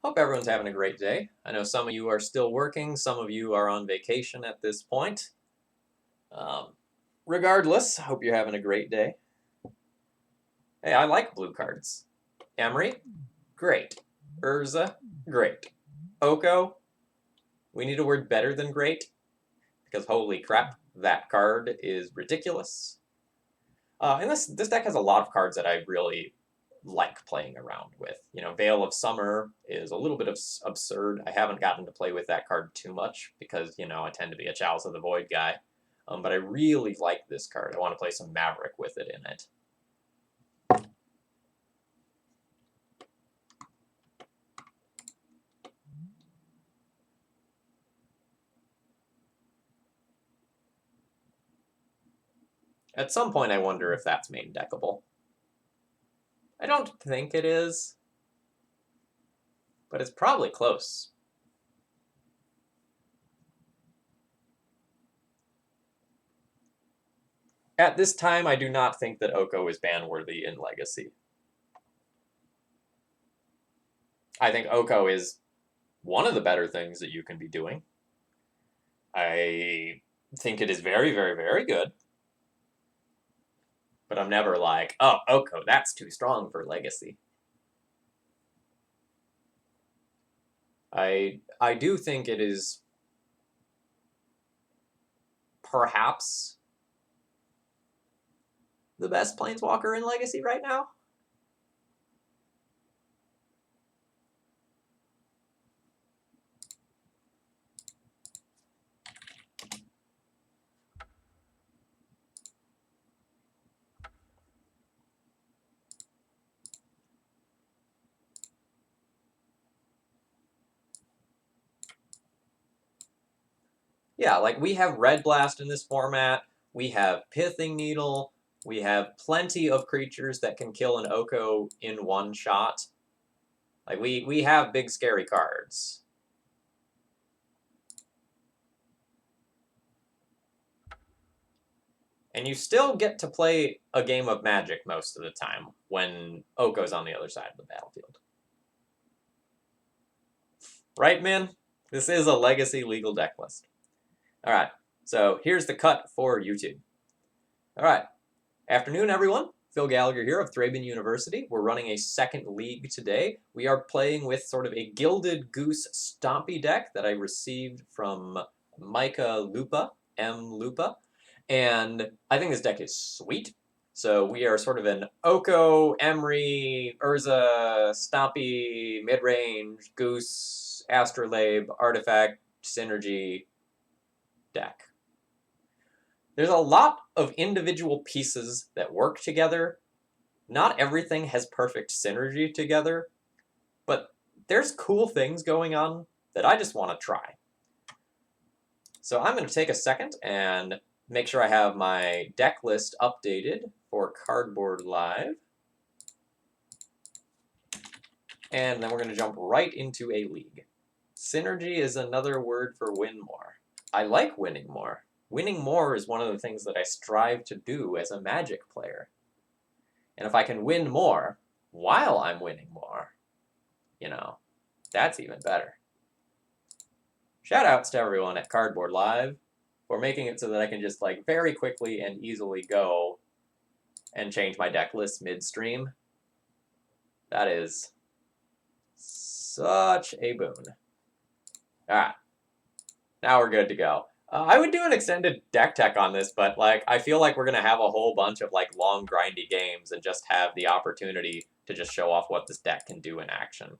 Hope everyone's having a great day. I know some of you are still working, some of you are on vacation at this point. Regardless, hope you're having a great day. Hey, I like blue cards. Emery, great. Urza, great. Oko, we need a word better than great, because holy crap, that card is ridiculous. And this deck has a lot of cards that I really like playing around with. You know, Veil of Summer is a little bit absurd. I haven't gotten to play with that card too much because, you know, I tend to be a Chalice of the Void guy. But I really like this card. I want to play some Maverick with it in it. At some point, I wonder if that's main deckable. I don't think it is, but it's probably close. At this time, I do not think that Oko is ban-worthy in Legacy. I think Oko is one of the better things that you can be doing. I think it is very, very, very good. But I'm never like, oh, Oko, that's too strong for Legacy. I do think it is perhaps the best Planeswalker in Legacy right now. Yeah, like we have Red Blast in this format, we have Pithing Needle, we have plenty of creatures that can kill an Oko in one shot. Like we have big scary cards. And you still get to play a game of Magic most of the time when Oko's on the other side of the battlefield. Right, Min? This is a Legacy legal deck list. All right, so here's the cut for YouTube. All right, afternoon, everyone. Phil Gallagher here of ThrabenU University. We're running a second league today. We are playing with sort of a Gilded Goose Stompy deck that I received from Micah Lupa, M. Lupa. And I think this deck is sweet. So we are sort of an Oko, Emery, Urza, Stompy, mid-range, Goose, Astrolabe, Artifact, Synergy deck. There's a lot of individual pieces that work together. Not everything has perfect synergy together, but there's cool things going on that I just want to try. So I'm going to take a second and make sure I have my deck list updated for Cardboard Live. And then we're going to jump right into a league. Synergy is another word for win more. I like winning more. Winning more is one of the things that I strive to do as a Magic player. And if I can win more while I'm winning more, you know, that's even better. Shout outs to everyone at Cardboard Live for making it so that I can just like very quickly and easily go and change my deck list midstream. That is such a boon. All right, now we're good to go. I would do an extended deck tech on this, but like I feel like we're gonna have a whole bunch of like long grindy games and just have the opportunity to just show off what this deck can do in action.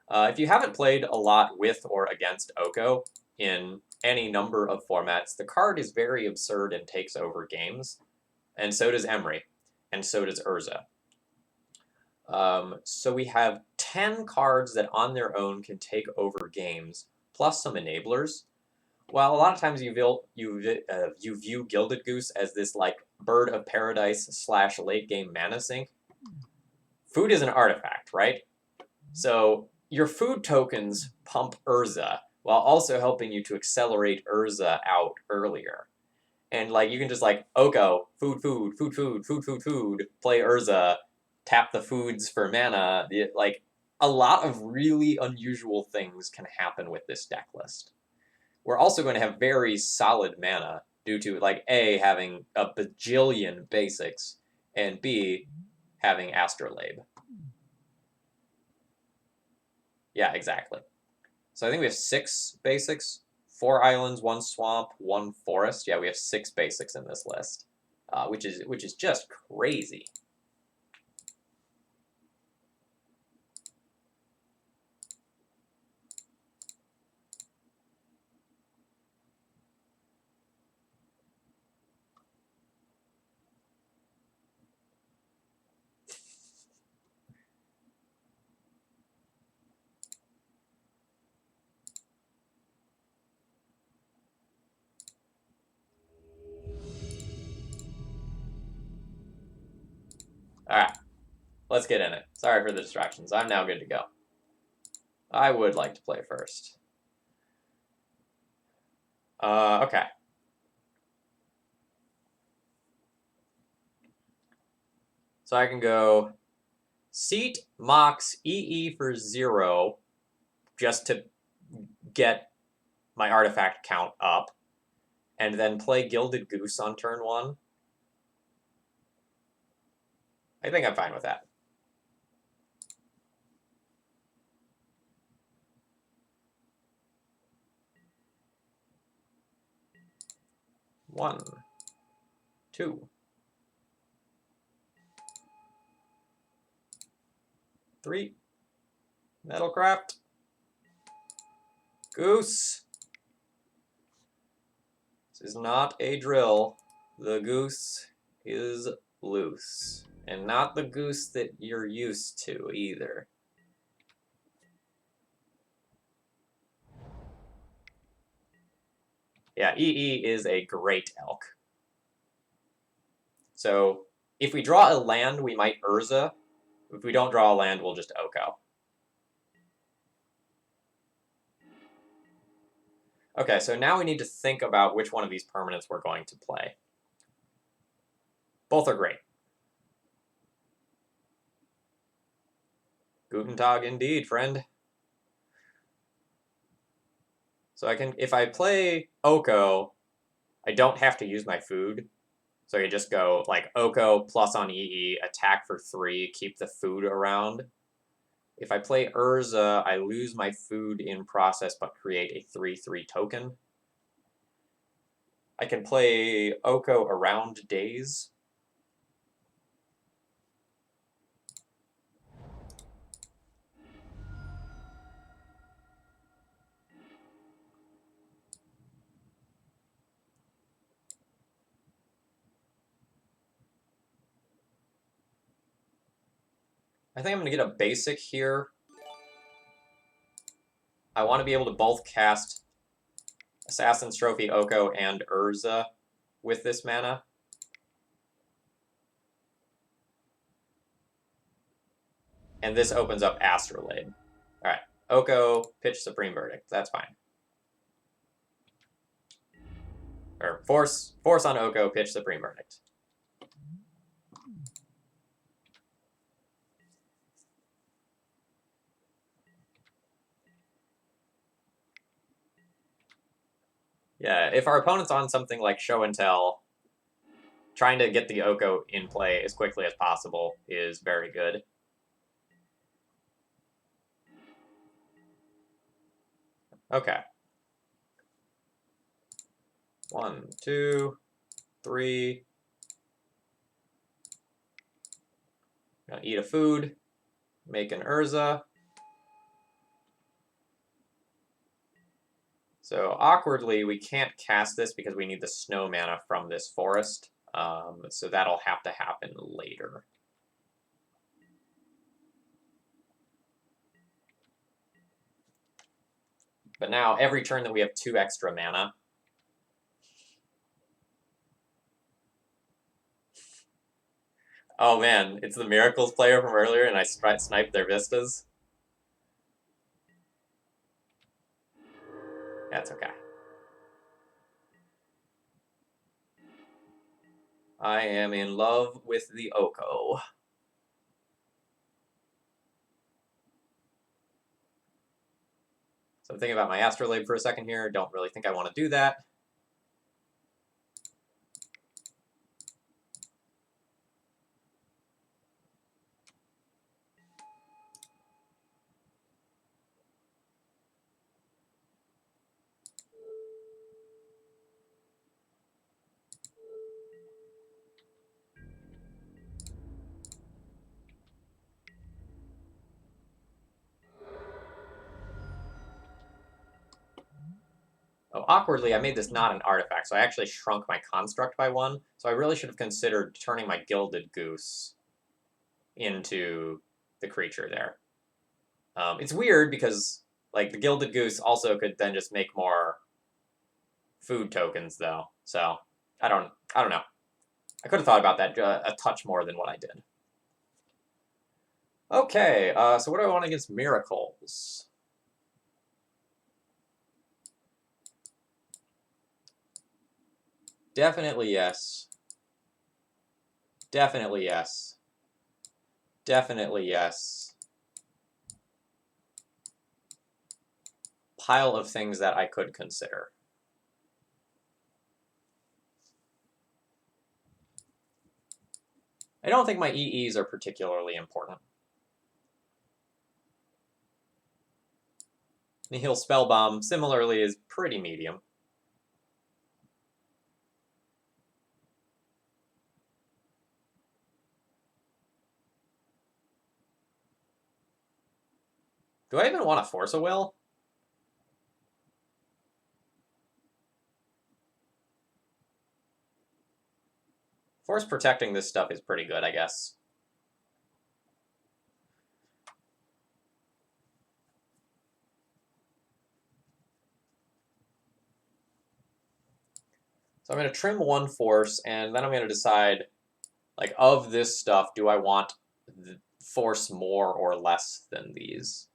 If you haven't played a lot with or against Oko in any number of formats, the card is very absurd and takes over games, and so does Emery, and so does Urza. So we have 10 cards that on their own can take over games, plus some enablers. While a lot of times you view Gilded Goose as this like bird of paradise / late game mana sink, food is an artifact, right? So your food tokens pump Urza while also helping you to accelerate Urza out earlier. And like you can just like Oko, food, food, food, food, food, food, food, play Urza, tap the foods for mana. Like a lot of really unusual things can happen with this deck list. We're also going to have very solid mana due to, like, A, having a bajillion basics, and B, having Astrolabe. Yeah, exactly. So I think we have 6 basics, 4 islands, 1 swamp, 1 forest. Yeah, we have 6 basics in this list, which is just crazy. All right, let's get in it. Sorry for the distractions. I'm now good to go. I would like to play first. Okay. So I can go Seat, Mox, EE for 0, just to get my artifact count up, and then play Gilded Goose on turn 1. I think I'm fine with that. One, 2, 3, Metalcraft, Goose. This is not a drill. The goose is loose. And not the goose that you're used to, either. Yeah, EE is a great elk. So, if we draw a land, we might Urza. If we don't draw a land, we'll just Oko. Okay, so now we need to think about which one of these permanents we're going to play. Both are great. Guten Tag indeed, friend. So I can, if I play Oko, I don't have to use my food. So you just go like Oko plus on EE, attack for 3, keep the food around. If I play Urza, I lose my food in process but create a 3/3 token. I can play Oko around Daze. I think I'm going to get a basic here. I want to be able to both cast Assassin's Trophy, Oko, and Urza with this mana. And this opens up Astrolabe. Alright, Oko, pitch Supreme Verdict. That's fine. Or force on Oko, pitch Supreme Verdict. Yeah, if our opponent's on something like Show and Tell, trying to get the Oko in play as quickly as possible is very good. Okay. 1, 2, 3. Gonna eat a food. Make an Urza. So awkwardly, we can't cast this because we need the snow mana from this forest. So that'll have to happen later. But now, every turn that we have 2 extra mana, oh man, it's the Miracles player from earlier and I sniped their vistas. That's okay. I am in love with the Oko. So I'm thinking about my Astrolabe for a second here. Don't really think I want to do that. Oh, awkwardly, I made this not an artifact, so I actually shrunk my construct by 1. So I really should have considered turning my Gilded Goose into the creature there. It's weird because like the Gilded Goose also could then just make more food tokens, though. So I don't know. I could have thought about that a touch more than what I did. Okay, so what do I want against Miracles? Definitely yes. Definitely yes. Definitely yes. Pile of things that I could consider. I don't think my EEs are particularly important. Nihil Spellbomb, similarly, is pretty medium. Do I even want to Force a Will? Force protecting this stuff is pretty good, I guess. So I'm going to trim 1 Force, and then I'm going to decide, like, of this stuff, do I want Force more or less than these?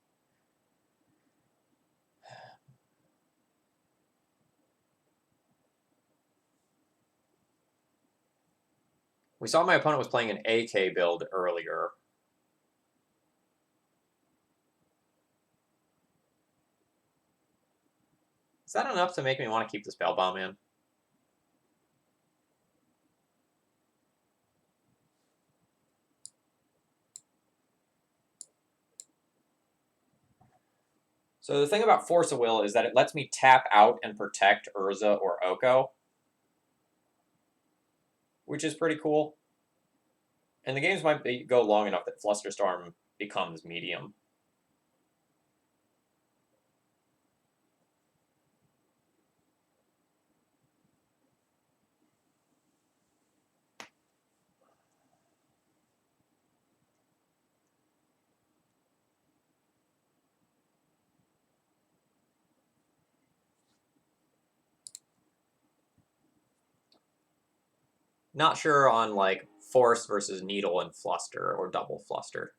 We saw my opponent was playing an AK build earlier. Is that enough to make me want to keep the Spellbomb in? So the thing about Force of Will is that it lets me tap out and protect Urza or Oko, which is pretty cool. And the games might go long enough that Flusterstorm becomes medium. Not sure on, like, Force versus Needle and Fluster, or double Fluster.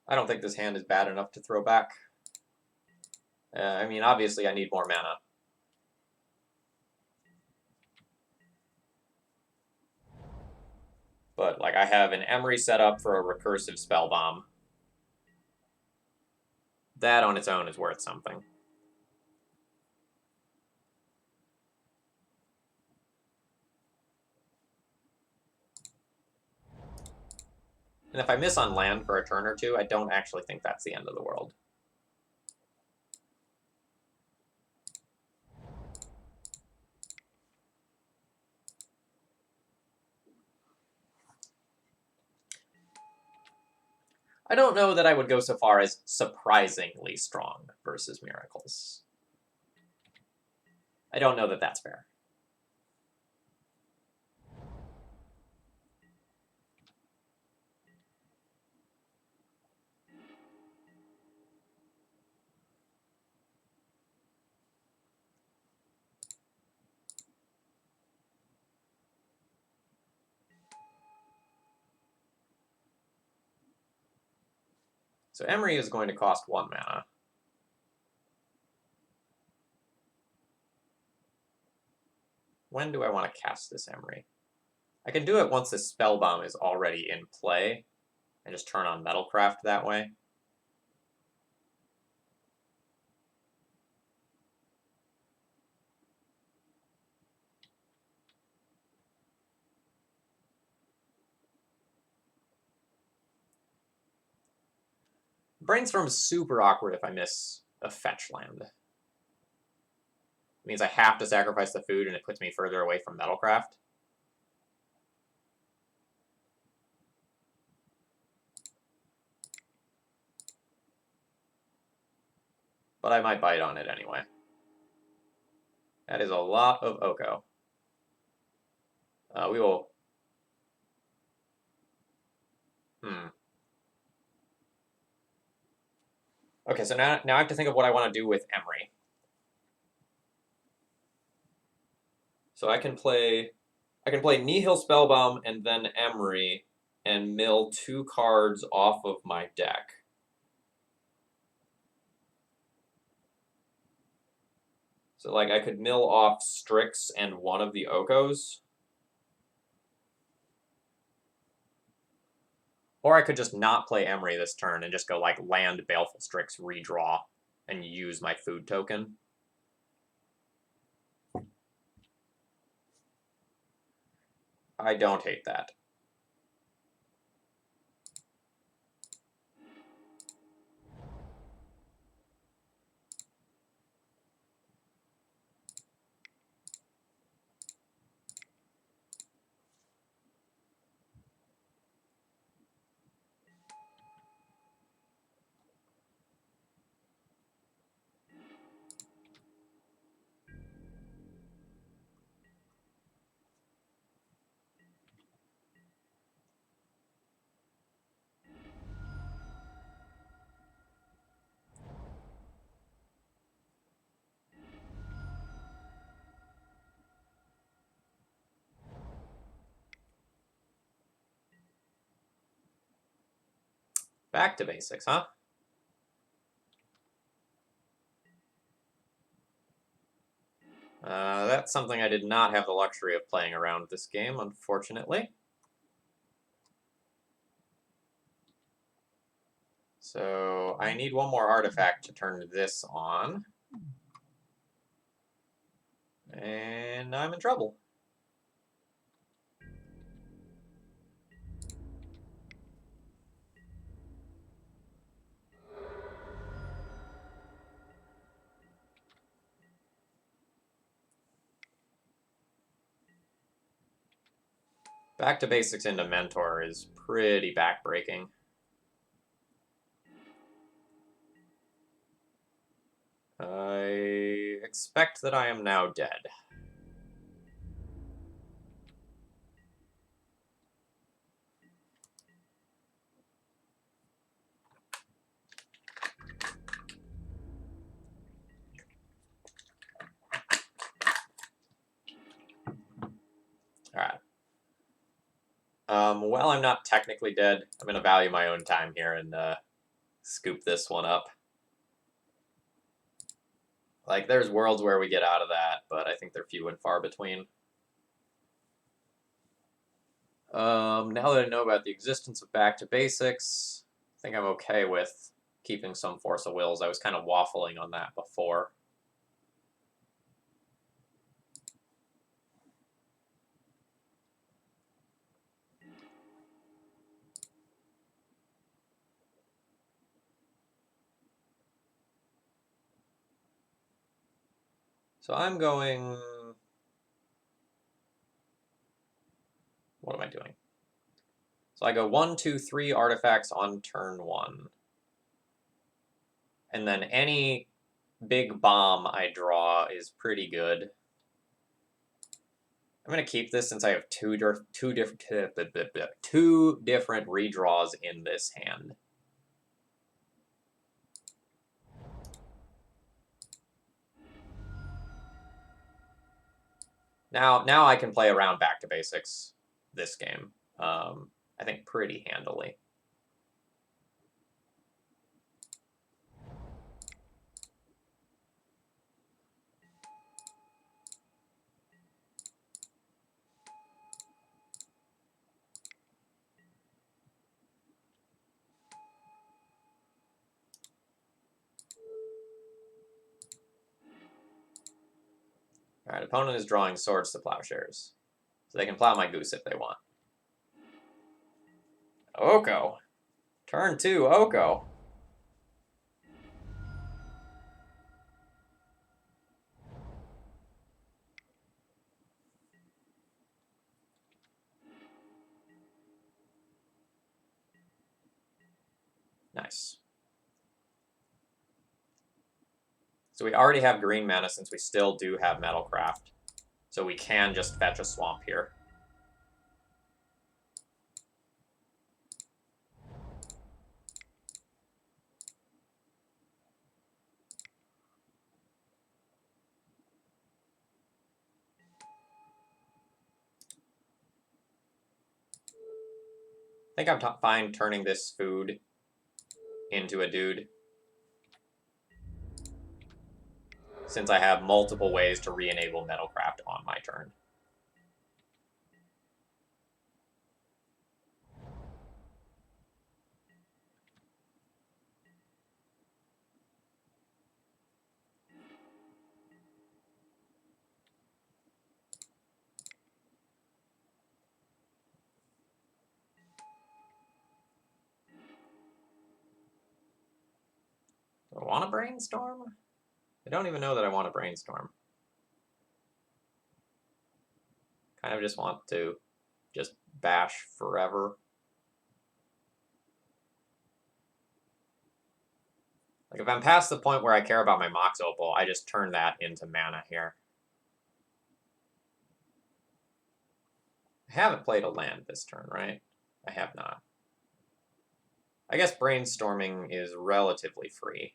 I don't think this hand is bad enough to throw back. I mean, obviously I need more mana. But, like, I have an Emery set up for a recursive Spellbomb. That on its own is worth something. And if I miss on land for a turn or two, I don't actually think that's the end of the world. I don't know that I would go so far as surprisingly strong versus Miracles. I don't know that that's fair. So Emery is going to cost 1 mana. when do I want to cast this Emery? I can do it once the spell bomb is already in play, and just turn on Metalcraft that way. Brainstorm's super awkward if I miss a fetch land. It means I have to sacrifice the food, and it puts me further away from Metalcraft. But I might bite on it anyway. That is a lot of Oko. We will... Okay, so now I have to think of what I want to do with Emery. So I can play Nihil Spellbomb and then Emery and mill 2 cards off of my deck. So like I could mill off Strix and one of the Okos. Or I could just not play Emery this turn and just go like land Baleful Strix, redraw, and use my food token. I don't hate that. Back to basics, huh? That's something I did not have the luxury of playing around this game, unfortunately. So I need one more artifact to turn this on. And I'm in trouble. Back to basics into Mentor is pretty backbreaking. I expect that I am now dead. Alright. Well, I'm not technically dead. I'm going to value my own time here and scoop this one up. Like, there's worlds where we get out of that, but I think they're few and far between. Now that I know about the existence of Back to Basics, I think I'm okay with keeping some Force of Wills. I was kind of waffling on that before. So I'm going... What am I doing? So I go 1, 2, 3 artifacts on turn 1. And then any big bomb I draw is pretty good. I'm going to keep this since I have two different redraws in this hand. Now I can play around Back to Basics this game, I think pretty handily. Alright, opponent is drawing swords to plowshares. So they can plow my goose if they want. Oko. Turn 2, Oko. Nice. So we already have green mana since we still do have Metalcraft. So we can just fetch a swamp here. I think I'm fine turning this food into a dude, since I have multiple ways to re-enable Metalcraft on my turn. Do I want to brainstorm? I don't even know that I want to brainstorm. Kind of just want to just bash forever. Like, if I'm past the point where I care about my Mox Opal, I just turn that into mana here. I haven't played a land this turn, right? I have not. I guess brainstorming is relatively free.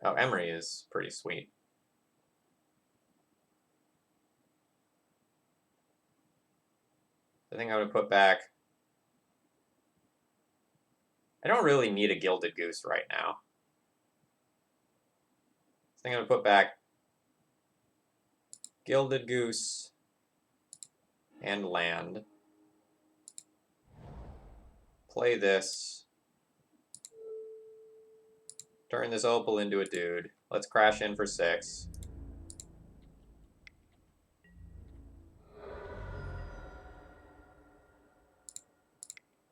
Oh, Emery is pretty sweet. I think I would put back... I don't really need a Gilded Goose right now. I think I would put back Gilded Goose and land. Play this. Turn this Opal into a dude. Let's crash in for 6.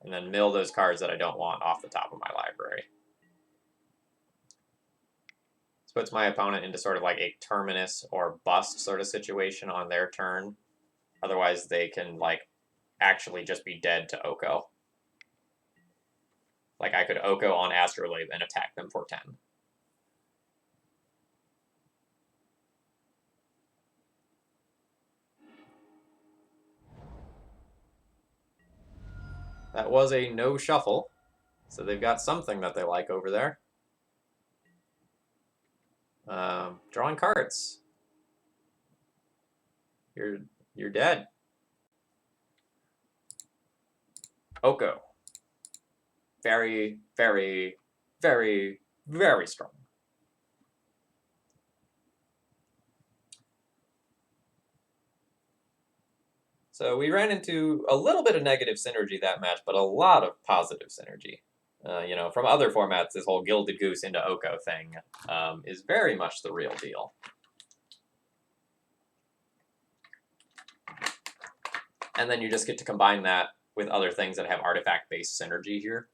And then mill those cards that I don't want off the top of my library. This puts my opponent into sort of like a terminus or bust sort of situation on their turn. Otherwise, they can like actually just be dead to Oko. Like, I could Oko on Astrolabe and attack them for 10. That was a no shuffle, so they've got something that they like over there. Drawing cards. You're dead. Oko. Very, very, very, very strong. So we ran into a little bit of negative synergy that match, but a lot of positive synergy. You know, from other formats, this whole Gilded Goose into Oko thing is very much the real deal. And then you just get to combine that with other things that have artifact-based synergy here.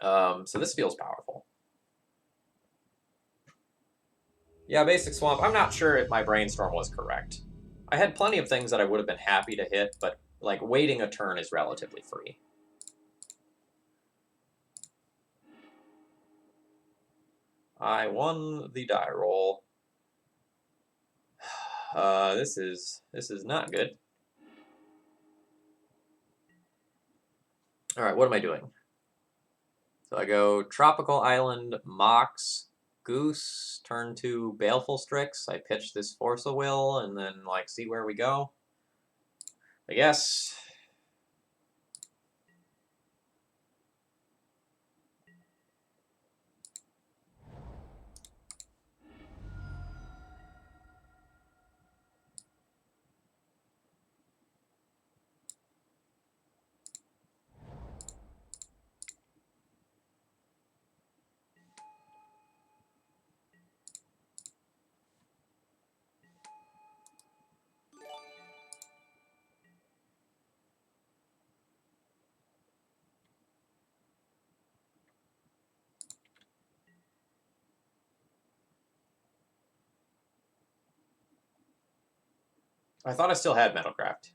So this feels powerful. Yeah, basic swamp. I'm not sure if my brainstorm was correct. I had plenty of things that I would have been happy to hit, but like waiting a turn is relatively free. I won the die roll. This is not good. All right, what am I doing? So I go Tropical Island, Mox, Goose, turn 2 Baleful Strix. I pitch this Force of Will, and then like see where we go. I guess. I thought I still had Metalcraft.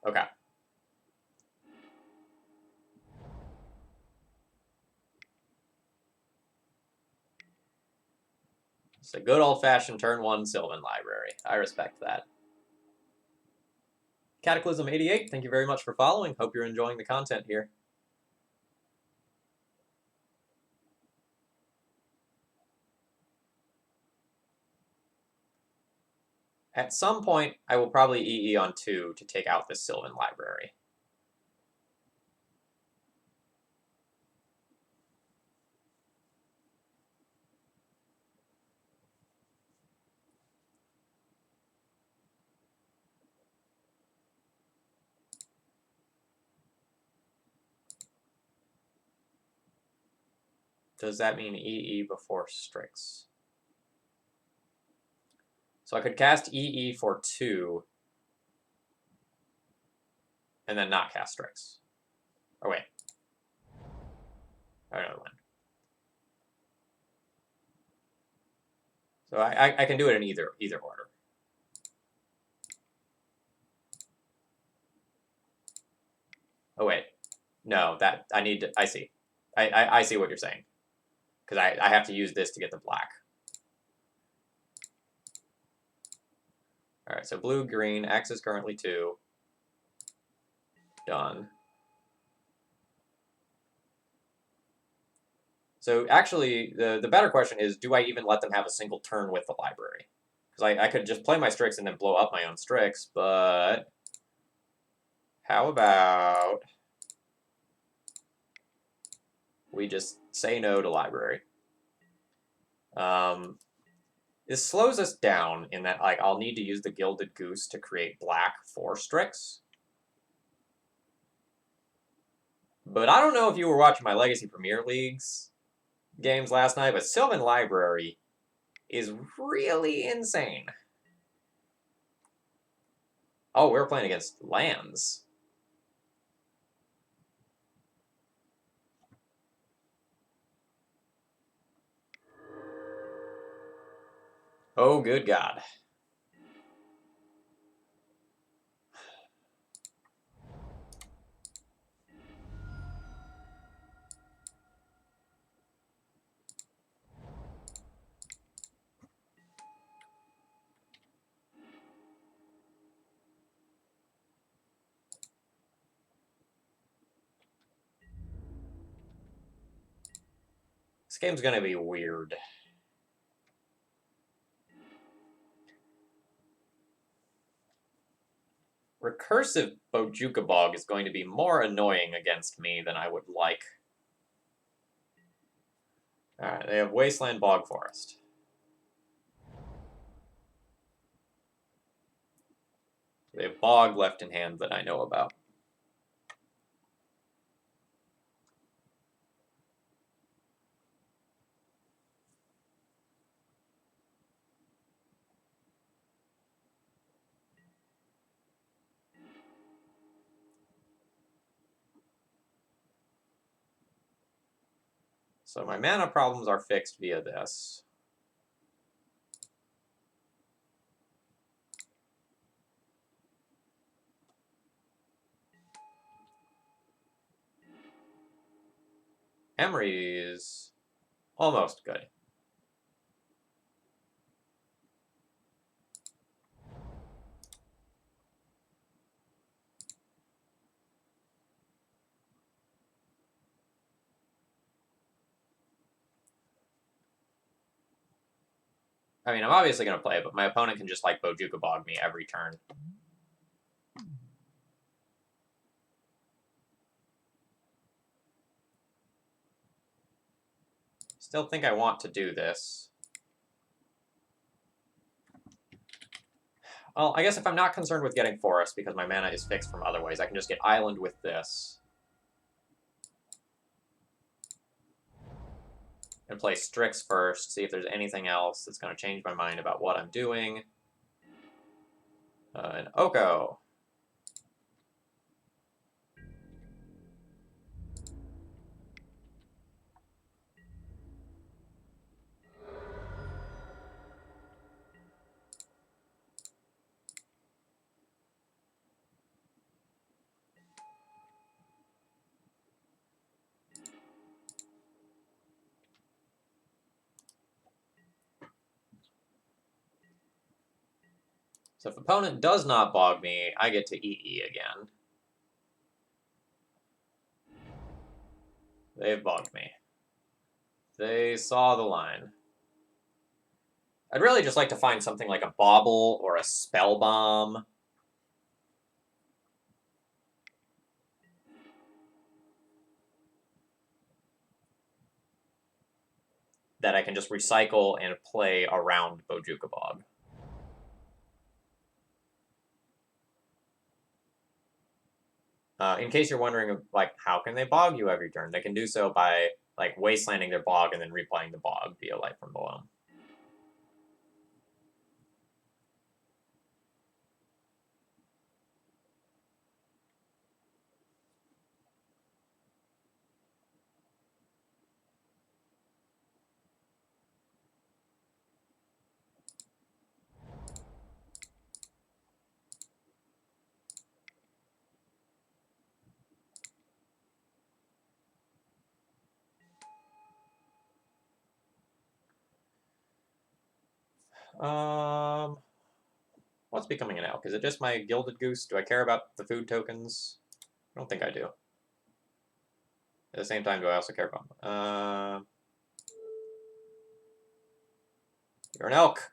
Okay. It's a good old-fashioned turn 1 Sylvan Library. I respect that. Cataclysm 88, thank you very much for following. Hope you're enjoying the content here. At some point, I will probably EE on 2 to take out this Sylvan Library. Does that mean EE before Strix? So I could cast EE for 2 and then not cast Strix. Oh, wait. I don't know when. So I can do it in either order. Oh, wait. No, that I need to... I see. I see what you're saying. Because I have to use this to get the black. All right, so blue, green, X is currently 2. Done. So actually, the better question is, do I even let them have a single turn with the library? Because I could just play my Strix and then blow up my own Strix, but how about we just say no to library? This slows us down in that, like, I'll need to use the Gilded Goose to create black for Strix. But I don't know if you were watching my Legacy Premier Leagues games last night, but Sylvan Library is really insane. Oh, we're playing against lands. Oh, good God. This game's gonna be weird. Recursive Bojuka Bog is going to be more annoying against me than I would like. Alright, they have Wasteland Bog Forest. They have Bog left in hand that I know about. So my mana problems are fixed via this. Emery is almost good. I mean, I'm obviously going to play it, but my opponent can just, like, Bojuka Bog me every turn. Still think I want to do this. Well, I guess if I'm not concerned with getting Forest because my mana is fixed from other ways, I can just get Island with this. And play Strix first, see if there's anything else that's going to change my mind about what I'm doing. And Oko. So if opponent does not bog me, I get to EE again. They've bogged me. They saw the line. I'd really just like to find something like a Bauble or a Spell Bomb. That I can just recycle and play around Bojuka Bog. In case you're wondering, like, how can they bog you every turn? They can do so by, like, wastelanding their bog and then replaying the bog via Light from Below. What's becoming an elk? Is it just my Gilded Goose? Do I care about the food tokens? I don't think I do. At the same time, do I also care about them? You're an elk.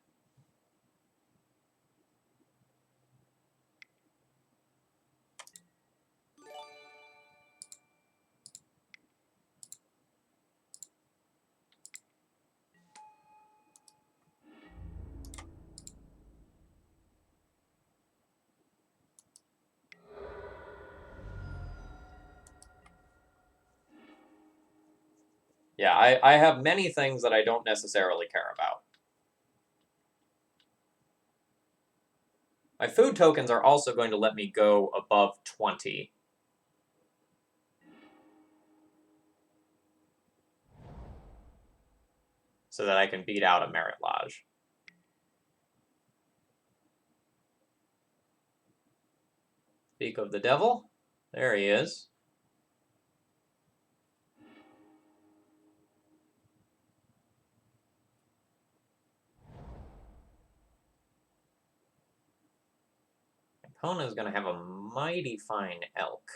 Yeah, I have many things that I don't necessarily care about. My food tokens are also going to let me go above 20. So that I can beat out a Merit Lodge. Speak of the devil. There he is. Opponent is going to have a mighty fine elk.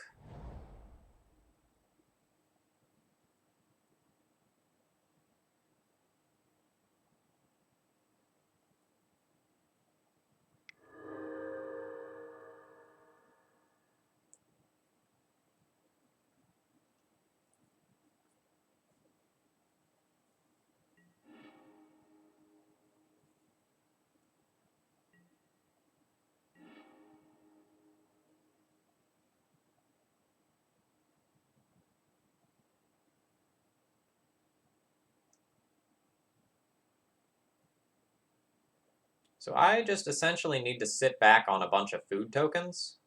So I just essentially need to sit back on a bunch of food tokens.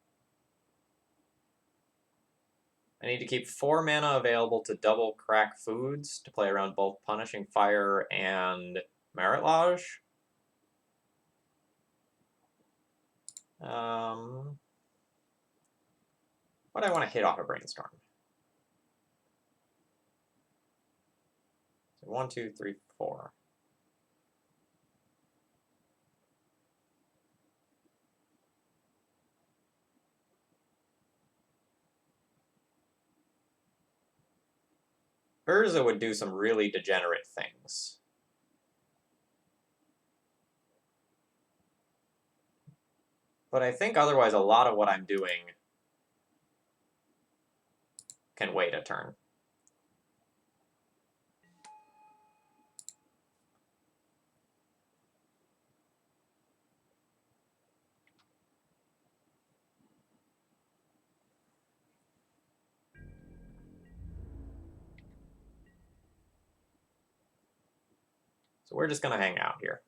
I need to keep 4 mana available to double crack foods to play around both Punishing Fire and Merit Lodge. What do I want to hit off a Brainstorm? So 1, 2, 3, 4. Urza would do some really degenerate things. But I think otherwise a lot of what I'm doing can wait a turn. So we're just going to hang out here.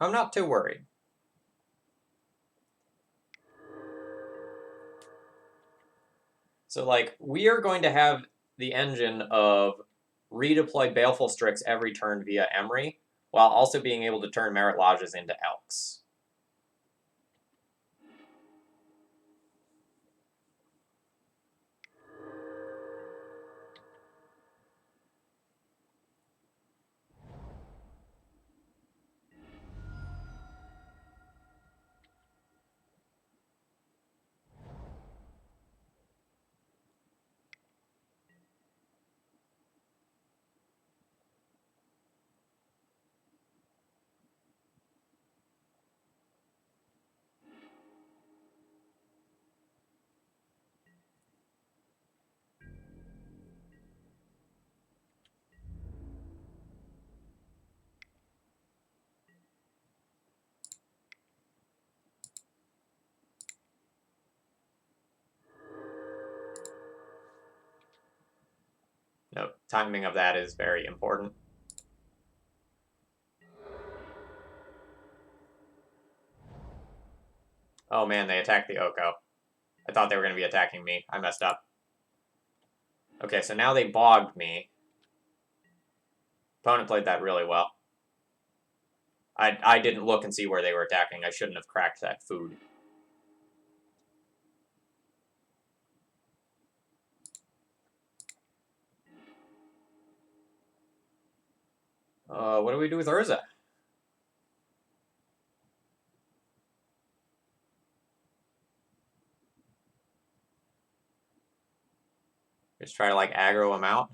I'm not too worried. So, like, we are going to have the engine of redeploy Baleful Strix every turn via Emery, while also being able to turn Merit Lodges into Elks. Note, timing of that is very important. Oh man, they attacked the Oko. I thought they were going to be attacking me. I messed up. Okay, so now they bogged me. Opponent played that really well. I didn't look and see where they were attacking. I shouldn't have cracked that food. What do we do with Urza? Just try to, like, aggro him out?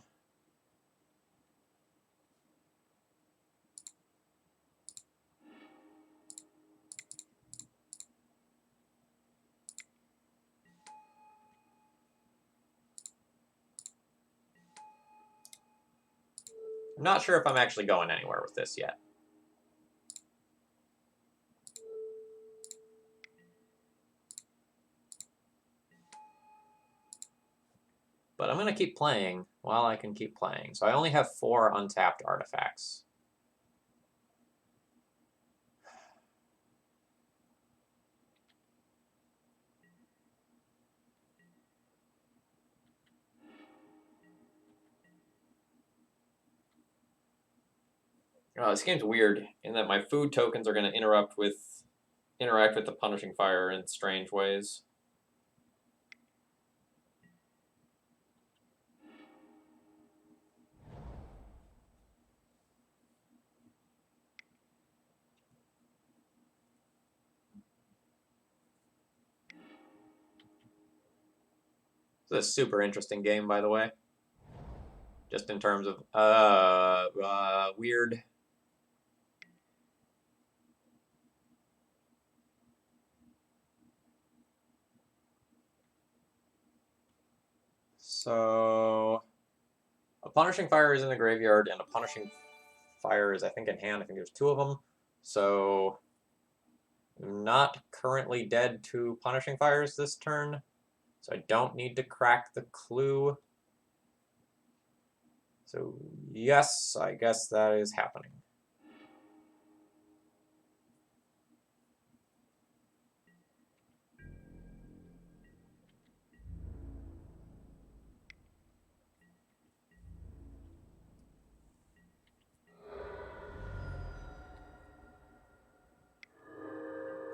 I'm not sure if I'm actually going anywhere with this yet. But I'm going to keep playing while I can keep playing. So I only have 4 untapped artifacts. Oh, this game's weird in that my food tokens are going to interact with the Punishing Fire in strange ways. This is a super interesting game, by the way. Just in terms of weird. So a Punishing Fire is in the graveyard, and a Punishing Fire is, I think, in hand. I think there's 2 of them. So I'm not currently dead to Punishing Fires this turn, so I don't need to crack the clue. So yes, I guess that is happening.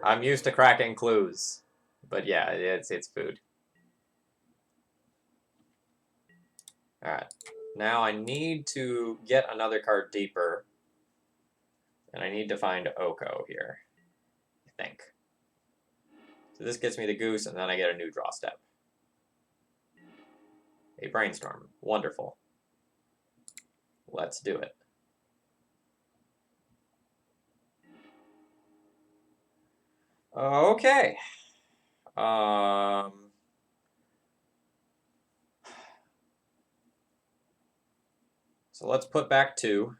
I'm used to cracking clues, but yeah, it's food. All right, now I need to get another card deeper, and I need to find Oko here, I think. So this gets me the Goose, and then I get a new draw step. A Brainstorm, wonderful. Let's do it. Okay. So let's put back 2.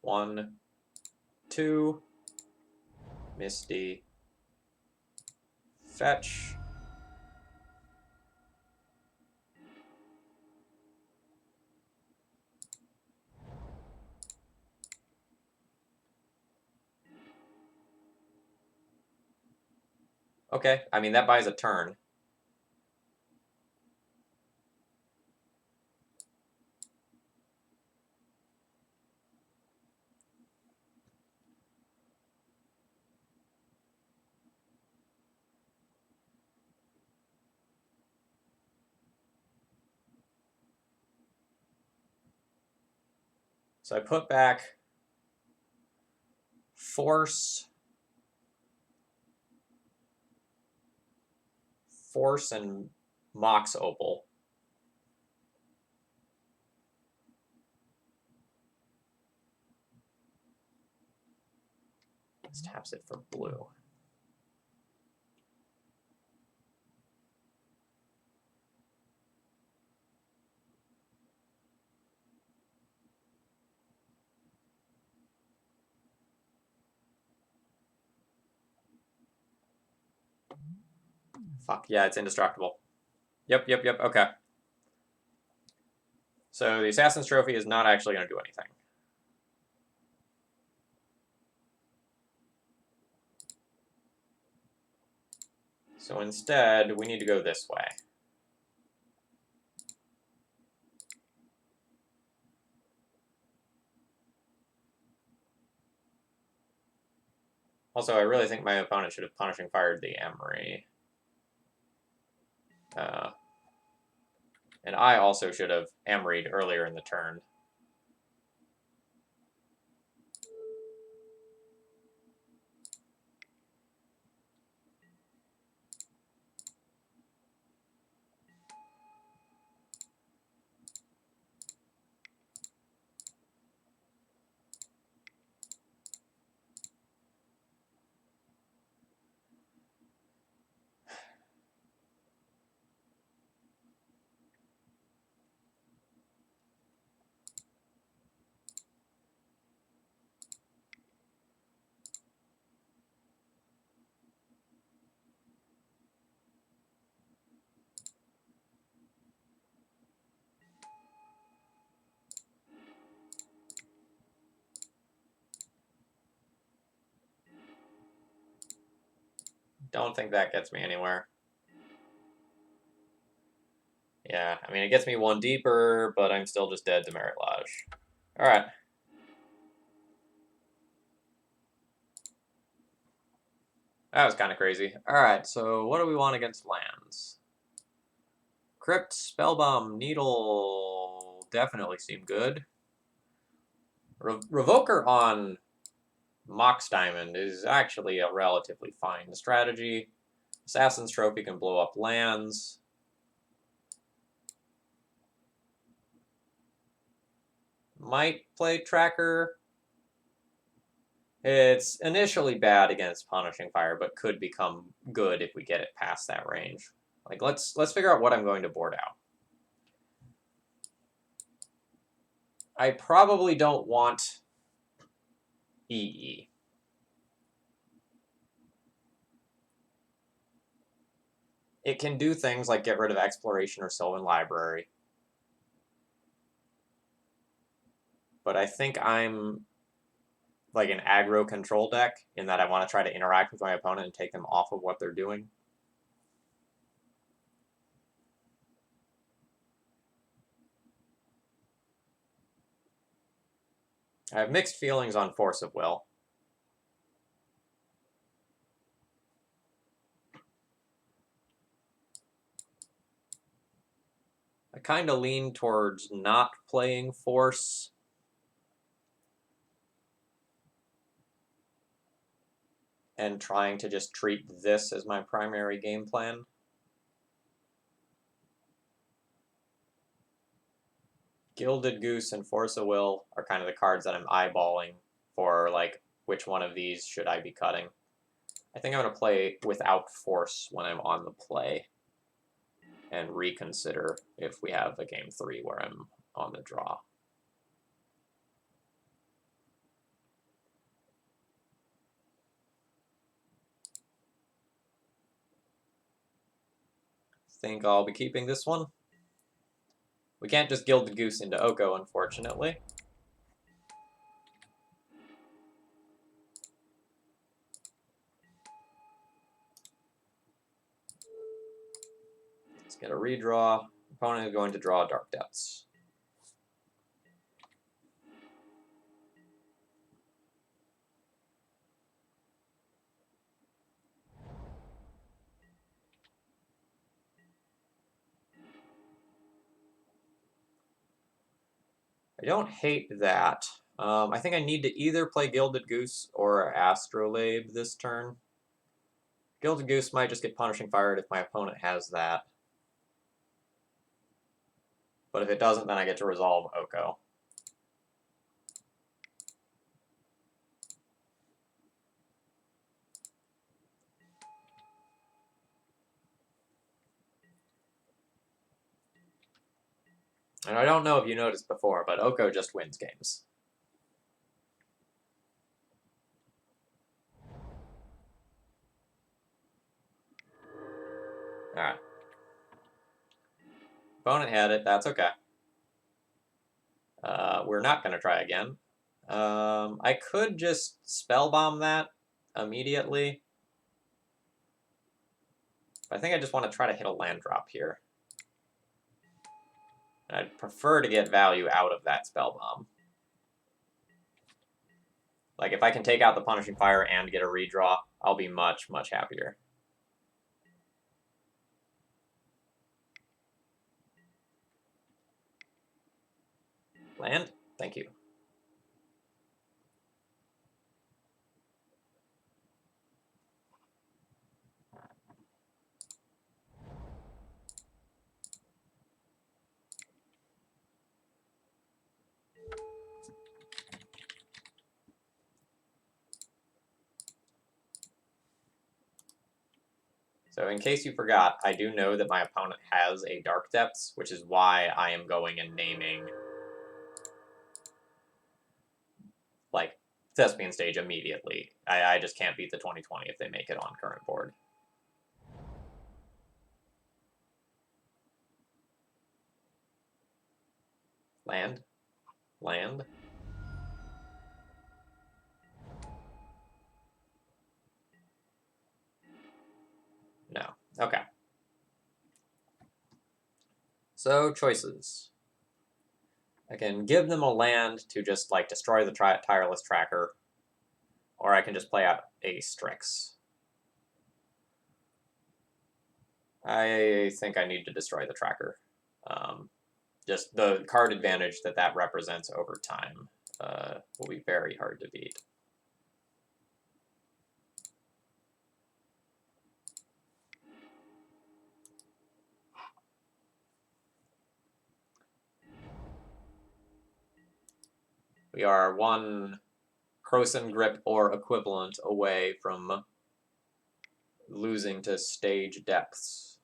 1, 2, Misty, fetch. Okay, I mean, that buys a turn. So I put back Force and Mox Opal. This taps it for blue. Fuck, yeah, it's indestructible. Yep, okay. So the Assassin's Trophy is not actually going to do anything. So instead, we need to go this way. Also, I really think my opponent should have Punishing Fired the Emery. And I also should have Emery'd earlier in the turn. Don't think that gets me anywhere. Yeah, I mean, it gets me one deeper, but I'm still just dead to Merit Lodge. Alright. That was kind of crazy. Alright, so what do we want against lands? Crypt, Spellbomb, Needle definitely seem good. Revoker on Mox Diamond is actually a relatively fine strategy. Assassin's Trophy can blow up lands. Might play Tracker. It's initially bad against Punishing Fire, but could become good if we get it past that range. Like, let's figure out what I'm going to board out. I probably don't want EE. It can do things like get rid of Exploration or Sylvan Library. But I think I'm like an aggro control deck in that I want to try to interact with my opponent and take them off of what they're doing. I have mixed feelings on Force of Will. I kind of lean towards not playing Force. And trying to just treat this as my primary game plan. Gilded Goose and Force of Will are kind of the cards that I'm eyeballing for, like, which one of these should I be cutting. I think I'm going to play without Force when I'm on the play and reconsider if we have a game 3 where I'm on the draw. Think I'll be keeping this one. We can't just Gilded Goose into Oko, unfortunately. Let's get a redraw. Opponent is going to draw Dark Depths. I don't hate that. I think I need to either play Gilded Goose or Astrolabe this turn. Gilded Goose might just get Punishing Fired if my opponent has that. But if it doesn't, then I get to resolve Oko. And I don't know if you noticed before, but Oko just wins games. Alright. Opponent had it, that's okay. We're not going to try again. I could just Spellbomb that immediately. I think I just want to try to hit a land drop here. I'd prefer to get value out of that Spellbomb. Like, if I can take out the Punishing Fire and get a redraw, I'll be much, much happier. Land? Thank you. So in case you forgot, I do know that my opponent has a Dark Depths, which is why I am going and naming, like, Thespian Stage immediately. I just can't beat the 2020 if they make it on current board. Land? Land? No. Okay. So, choices. I can give them a land to just, like, destroy the Tireless Tracker, or I can just play out a Strix. I think I need to destroy the Tracker. Just the card advantage that that represents over time will be very hard to beat. We are one Krosan Grip or equivalent away from losing to Stage Depths.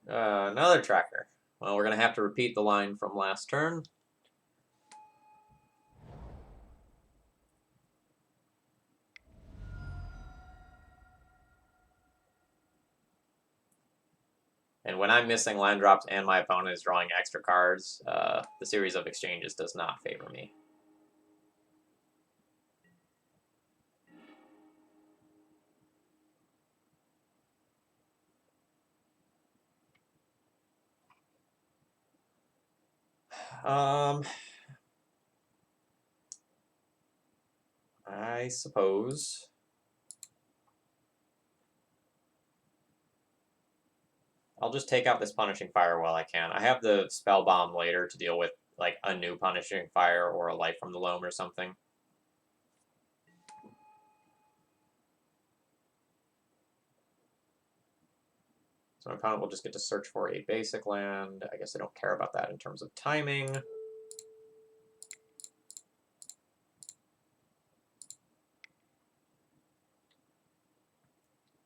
Another Tracker. Well, we're going to have to repeat the line from last turn. And when I'm missing land drops and my opponent is drawing extra cards, the series of exchanges does not favor me. I suppose I'll just take out this Punishing Fire while I can. I have the Spell Bomb later to deal with, like, a new Punishing Fire or a Light from the Loam or something. So my opponent will just get to search for a basic land. I guess I don't care about that in terms of timing.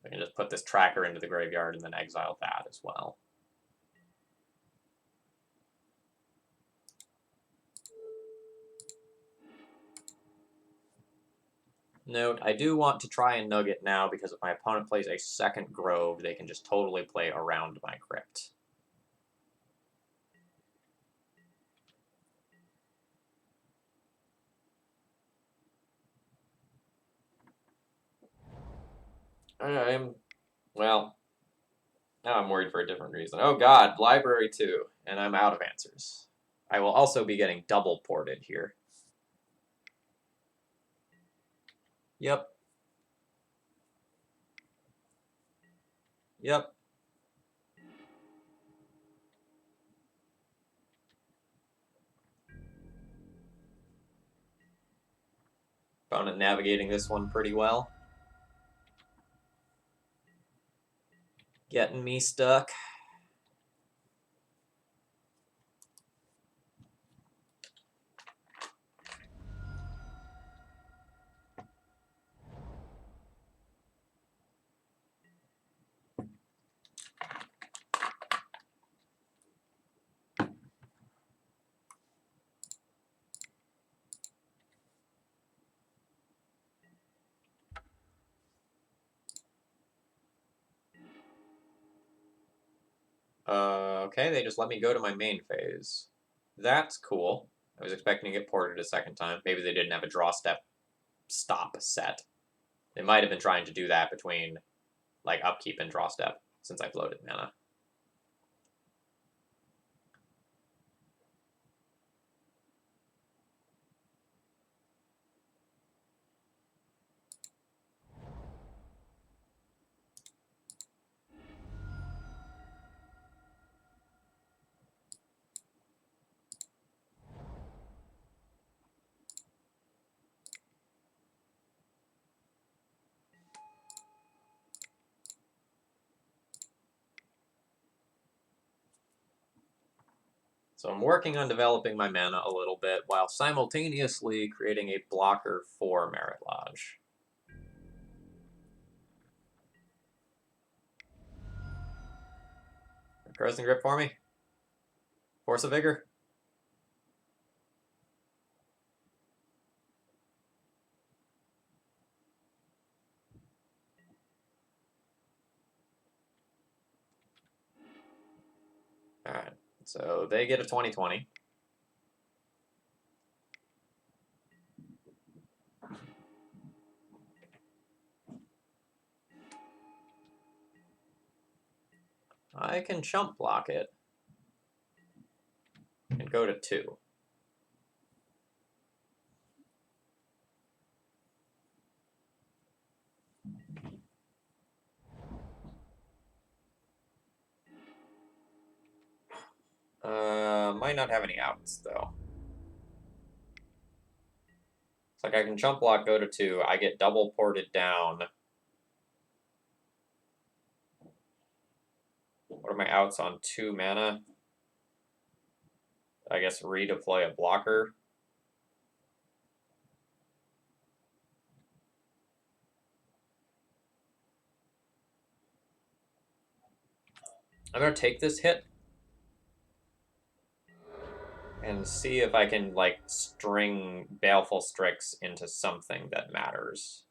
I can just put this Tracker into the graveyard and then exile that as well. Note, I do want to try and nugget now because if my opponent plays a second Grove, they can just totally play around my Crypt. Well, now I'm worried for a different reason. Oh god, Library 2, and I'm out of answers. I will also be getting double ported here. Yep. Yep. Opponent navigating this one pretty well. Getting me stuck. Okay, they just let me go to my main phase. That's cool. I was expecting to get ported a second time. Maybe they didn't have a draw step stop set. They might have been trying to do that between like upkeep and draw step since I floated mana. So I'm working on developing my mana a little bit while simultaneously creating a blocker for Merit Lodge. Carson Grip for me. Force of Vigor. Alright, so they get a 20/20. I can chump block it and go to 2. Might not have any outs, though. It's like I can chump block, go to 2. I get double ported down. What are my outs on 2 mana? I guess redeploy a blocker. I'm going to take this hit and see if I can, like, string Baleful Strix into something that matters.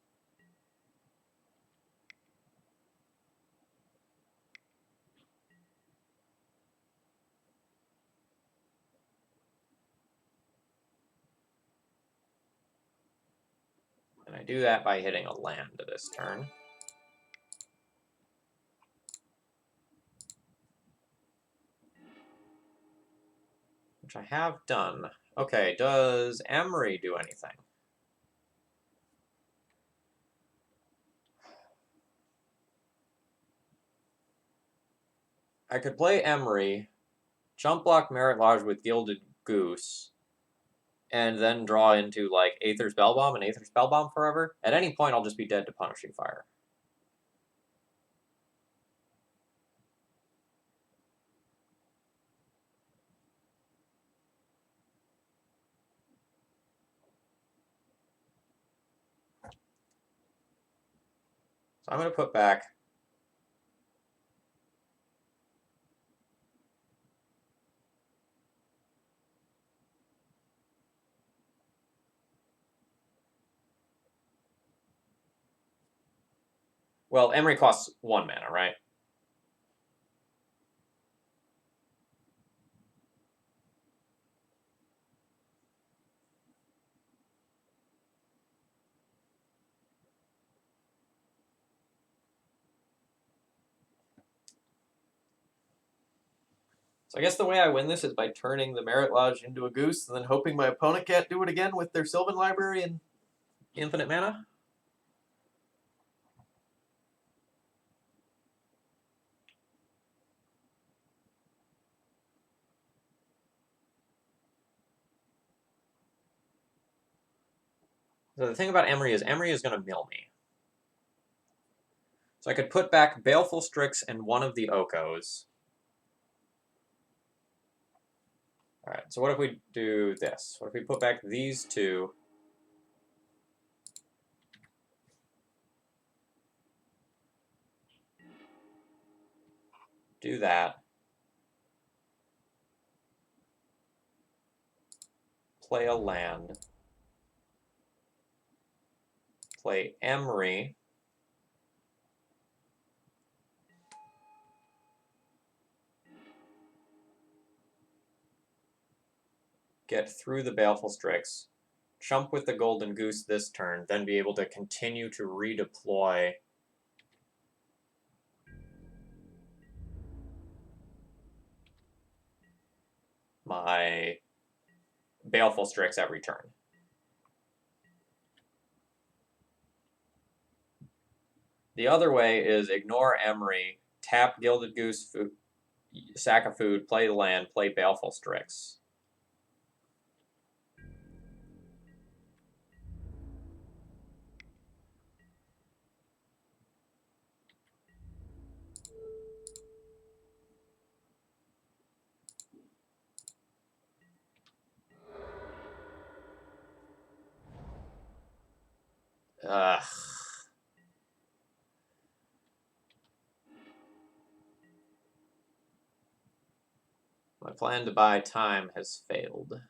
And I do that by hitting a land this turn. Which I have done. Okay, does Emery do anything? I could play Emery, jump block Merit Lodge with Gilded Goose, and then draw into, like, Aether Spellbomb and Aether Spellbomb forever. At any point, I'll just be dead to Punishing Fire. So I'm going to put back well, Emery costs 1 mana, right? So I guess the way I win this is by turning the Merit Lodge into a Goose and then hoping my opponent can't do it again with their Sylvan Library and infinite mana. So the thing about Emery is going to mill me. So I could put back Baleful Strix and one of the Okos. Alright, so what if we do this? What if we put back these two? Do that. Play a land. Play Emery. Get through the Baleful Strix. Chump with the Golden Goose this turn, then be able to continue to redeploy my Baleful Strix every turn. The other way is ignore Emery, tap Gilded Goose, food, sack of food, play the land, play Baleful Strix. Ugh. My plan to buy time has failed.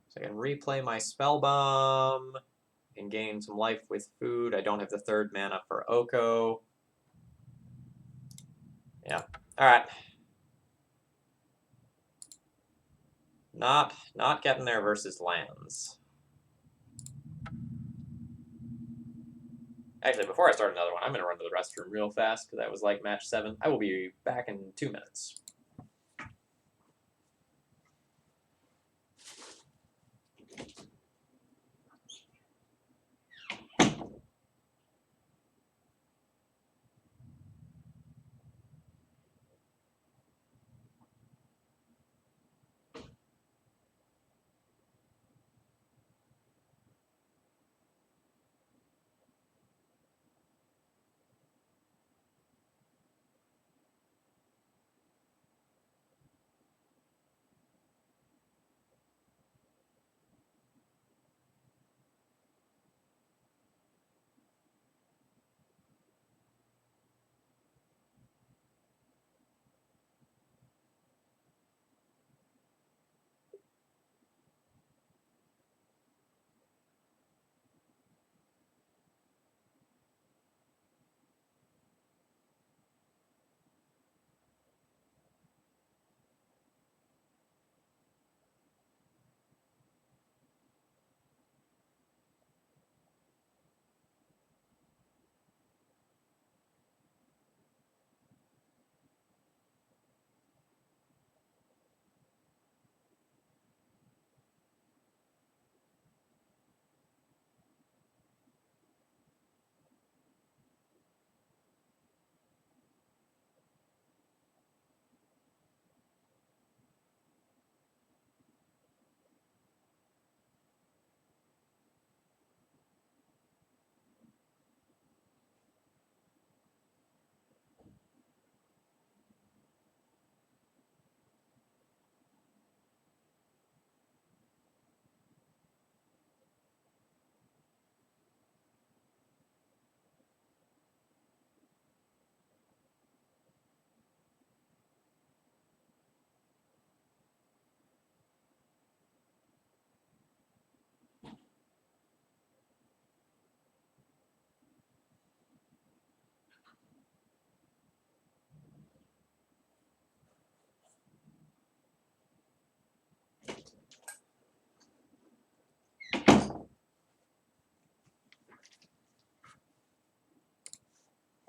So I can replay my Spell Bomb and gain some life with food. I don't have the third mana for Oko. Yeah. Alright. Not getting there versus lands. Actually, before I start another one, I'm going to run to the restroom real fast because that was like match 7. I will be back in 2 minutes.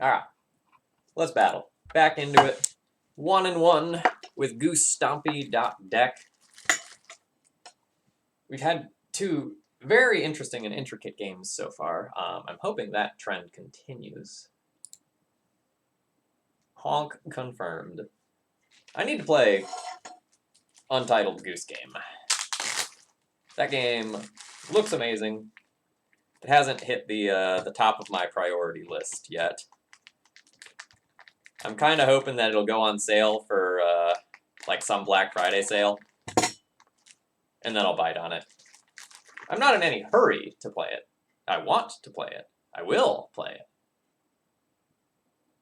Alright, let's battle. Back into it. 1-1 with Goose Stompy deck. We've had two very interesting and intricate games so far. I'm hoping that trend continues. Honk confirmed. I need to play Untitled Goose Game. That game looks amazing. It hasn't hit the top of my priority list yet. I'm kind of hoping that it'll go on sale for like some Black Friday sale, and then I'll bite on it. I'm not in any hurry to play it. I want to play it. I will play it.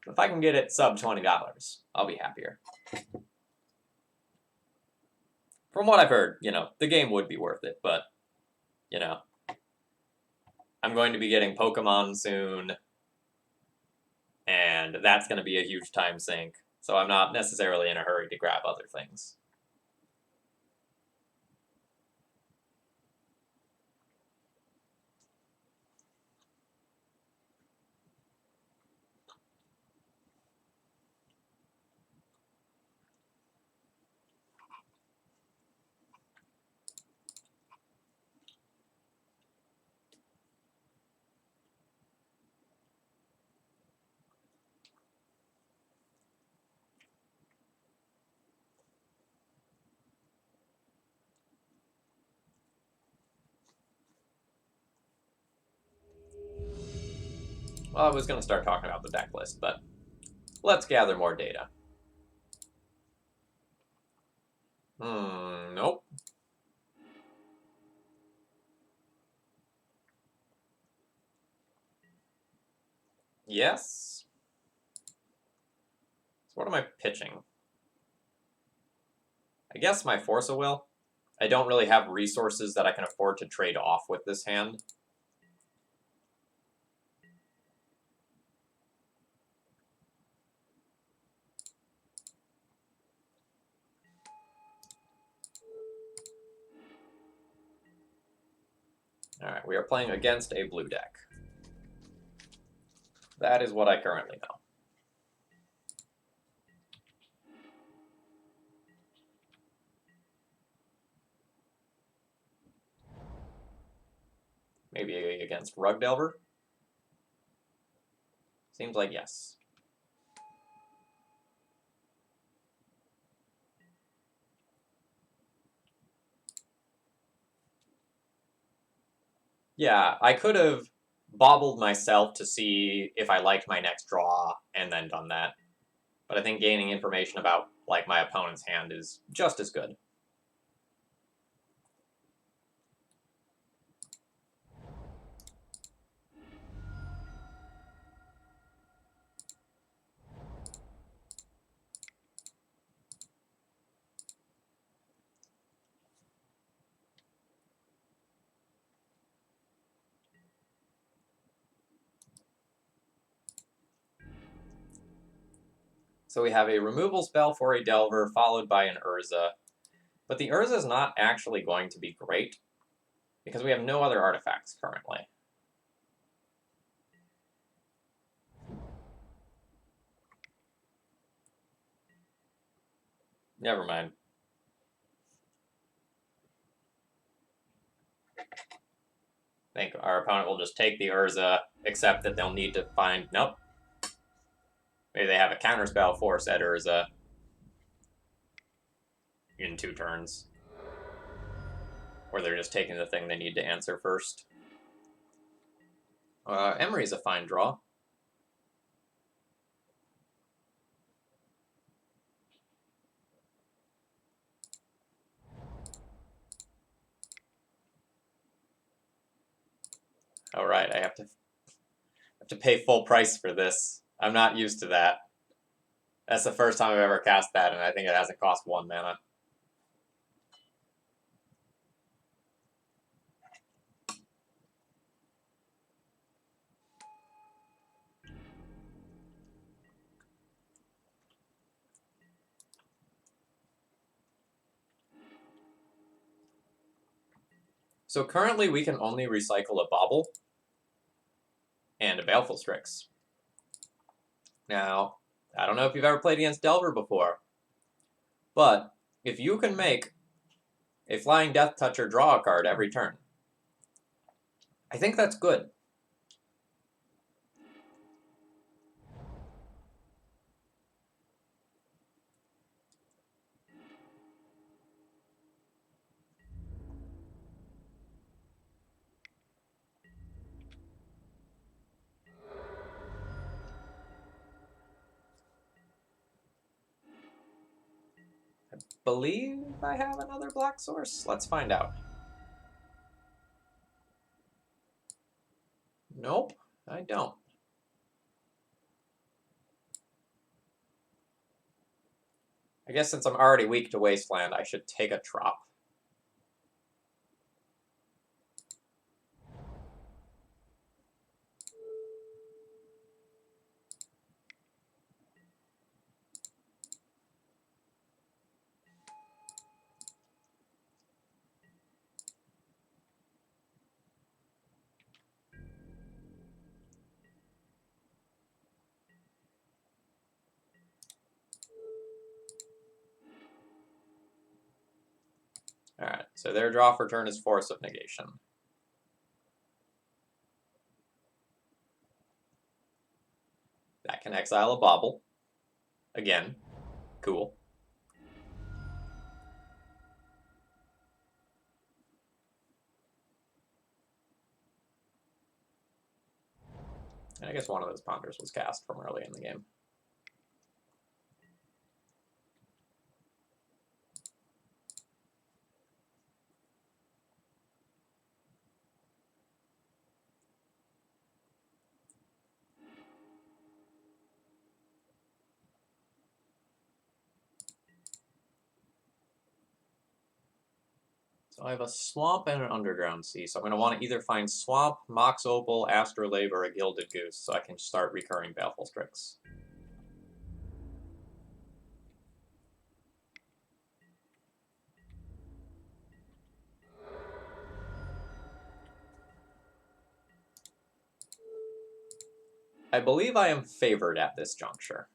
If I can get it sub $20, I'll be happier. From what I've heard, you know, the game would be worth it, but, you know, I'm going to be getting Pokemon soon, and that's going to be a huge time sink, so I'm not necessarily in a hurry to grab other things. Well, I was going to start talking about the deck list, but let's gather more data. Nope. Yes. So what am I pitching? I guess my Force of Will. I don't really have resources that I can afford to trade off with this hand. Alright, we are playing against a blue deck. That is what I currently know. Maybe against Rug Delver? Seems like yes. Yeah, I could have bobbled myself to see if I liked my next draw and then done that. But I think gaining information about like my opponent's hand is just as good. So we have a removal spell for a Delver followed by an Urza. But the Urza is not actually going to be great because we have no other artifacts currently. Never mind. I think our opponent will just take the Urza, except that they'll need to find... Nope. Maybe they have a counterspell for said Urza in 2 turns. Or they're just taking the thing they need to answer first. Emery's a fine draw. Alright, I have to pay full price for this. I'm not used to that. That's the first time I've ever cast that, and I think it hasn't cost 1 mana. So currently we can only recycle a Bauble and a Baleful Strix. Now, I don't know if you've ever played against Delver before, but if you can make a Flying Death Toucher draw a card every turn, I think that's good. I believe I have another black source. Let's find out. Nope, I don't. I guess since I'm already weak to Wasteland, I should take a drop. Alright, so their draw for turn is Force of Negation. That can exile a Bauble. Again, cool. And I guess one of those Ponders was cast from early in the game. So I have a Swamp and an Underground Sea, so I'm going to want to either find Swamp, Mox Opal, Astrolabe, or a Gilded Goose so I can start recurring Baleful Strix. I believe I am favored at this juncture.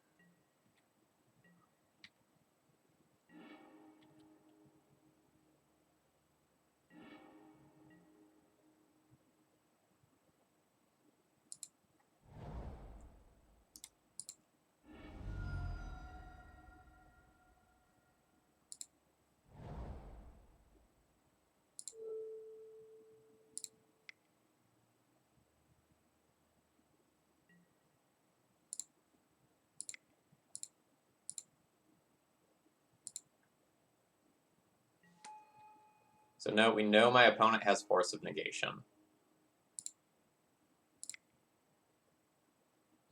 So note, we know my opponent has Force of Negation.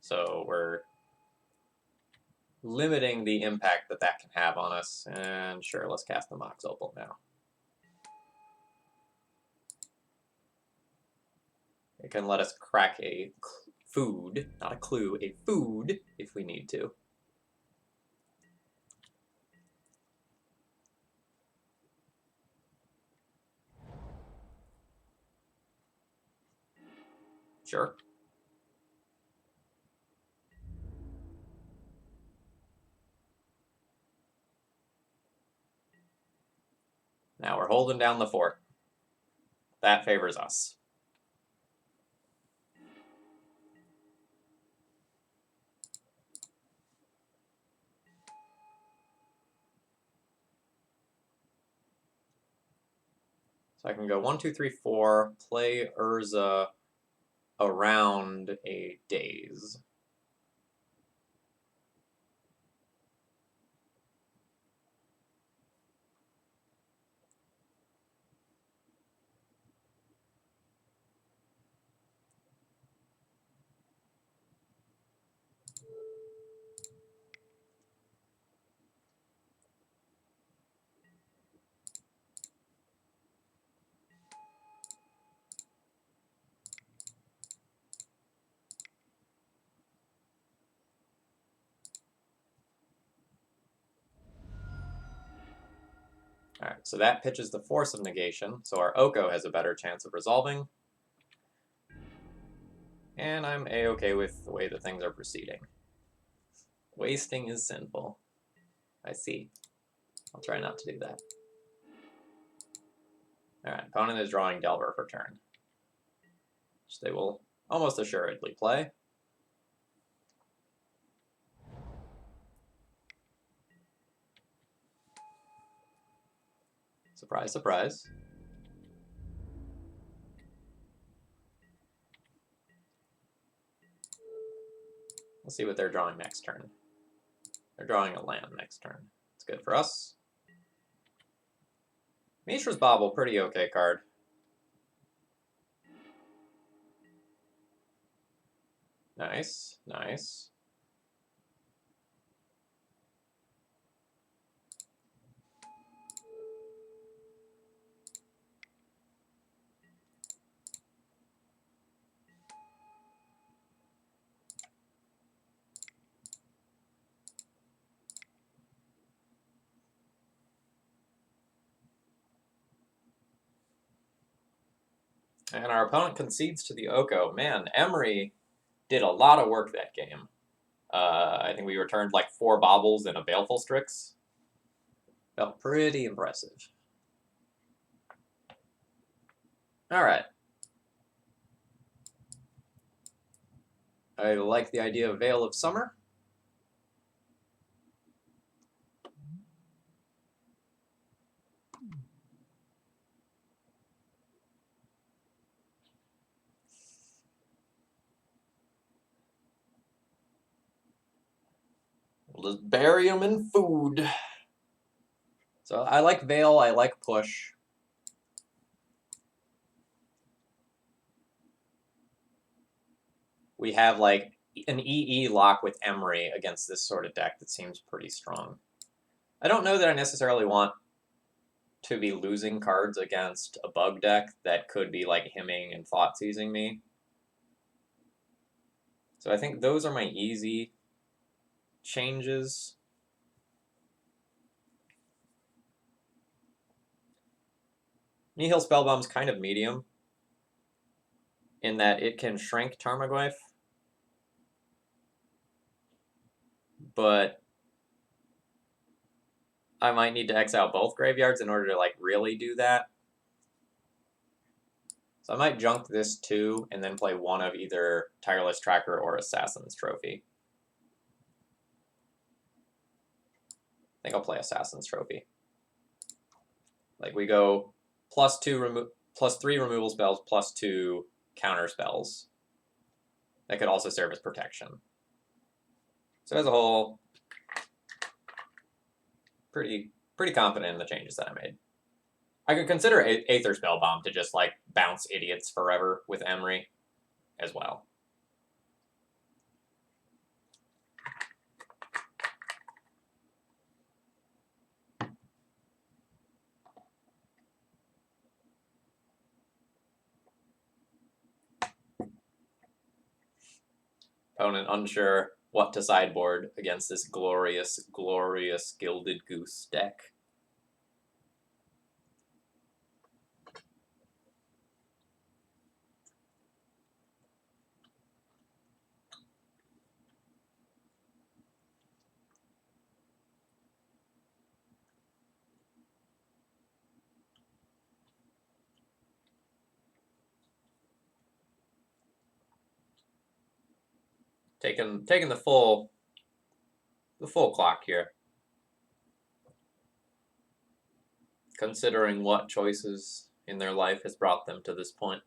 So we're limiting the impact that that can have on us. And sure, let's cast the Mox Opal now. It can let us crack a food, not a clue, a food, if we need to. Sure. Now we're holding down the fort. That favors us. So I can go 1, 2, 3, 4, play Urza around a Daze. Alright, so that pitches the Force of Negation, so our Oko has a better chance of resolving. And I'm A-okay with the way that things are proceeding. Wasting is sinful. I see. I'll try not to do that. Alright, opponent is drawing Delver for turn, which they will almost assuredly play. Surprise, surprise. We'll see what they're drawing next turn. They're drawing a land next turn. It's good for us. Mishra's Bauble, pretty okay card. Nice, nice. And our opponent concedes to the Oko. Man, Emery did a lot of work that game. I think we returned like 4 Baubles and a Baleful Strix. Felt pretty impressive. Alright. I like the idea of Veil of Summer. We'll just bury them in food. So I like Veil, I like Push. We have like an EE lock with Emery against this sort of deck that seems pretty strong. I don't know that I necessarily want to be losing cards against a bug deck that could be like hemming and thought seizing me. So I think those are my easy changes. Nihil Spellbomb's kind of medium in that it can shrink Tarmogoyf, but I might need to exile both graveyards in order to like really do that. So I might junk this too, and then play one of either Tireless Tracker or Assassin's Trophy. I think I'll play Assassin's Trophy. Like we go +3 removal spells, +2 counter spells. That could also serve as protection. So as a whole, pretty confident in the changes that I made. I could consider Aether Spellbomb to just like bounce idiots forever with Emery as well. Opponent unsure what to sideboard against this glorious, glorious Gilded Goose deck. Taking the full clock here. Considering what choices in their life has brought them to this point.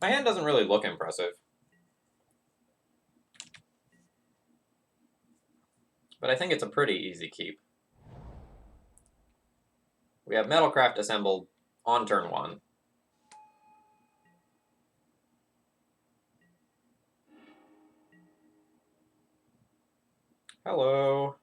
My hand doesn't really look impressive. But I think it's a pretty easy keep. We have Metalcraft assembled on turn 1. Hello.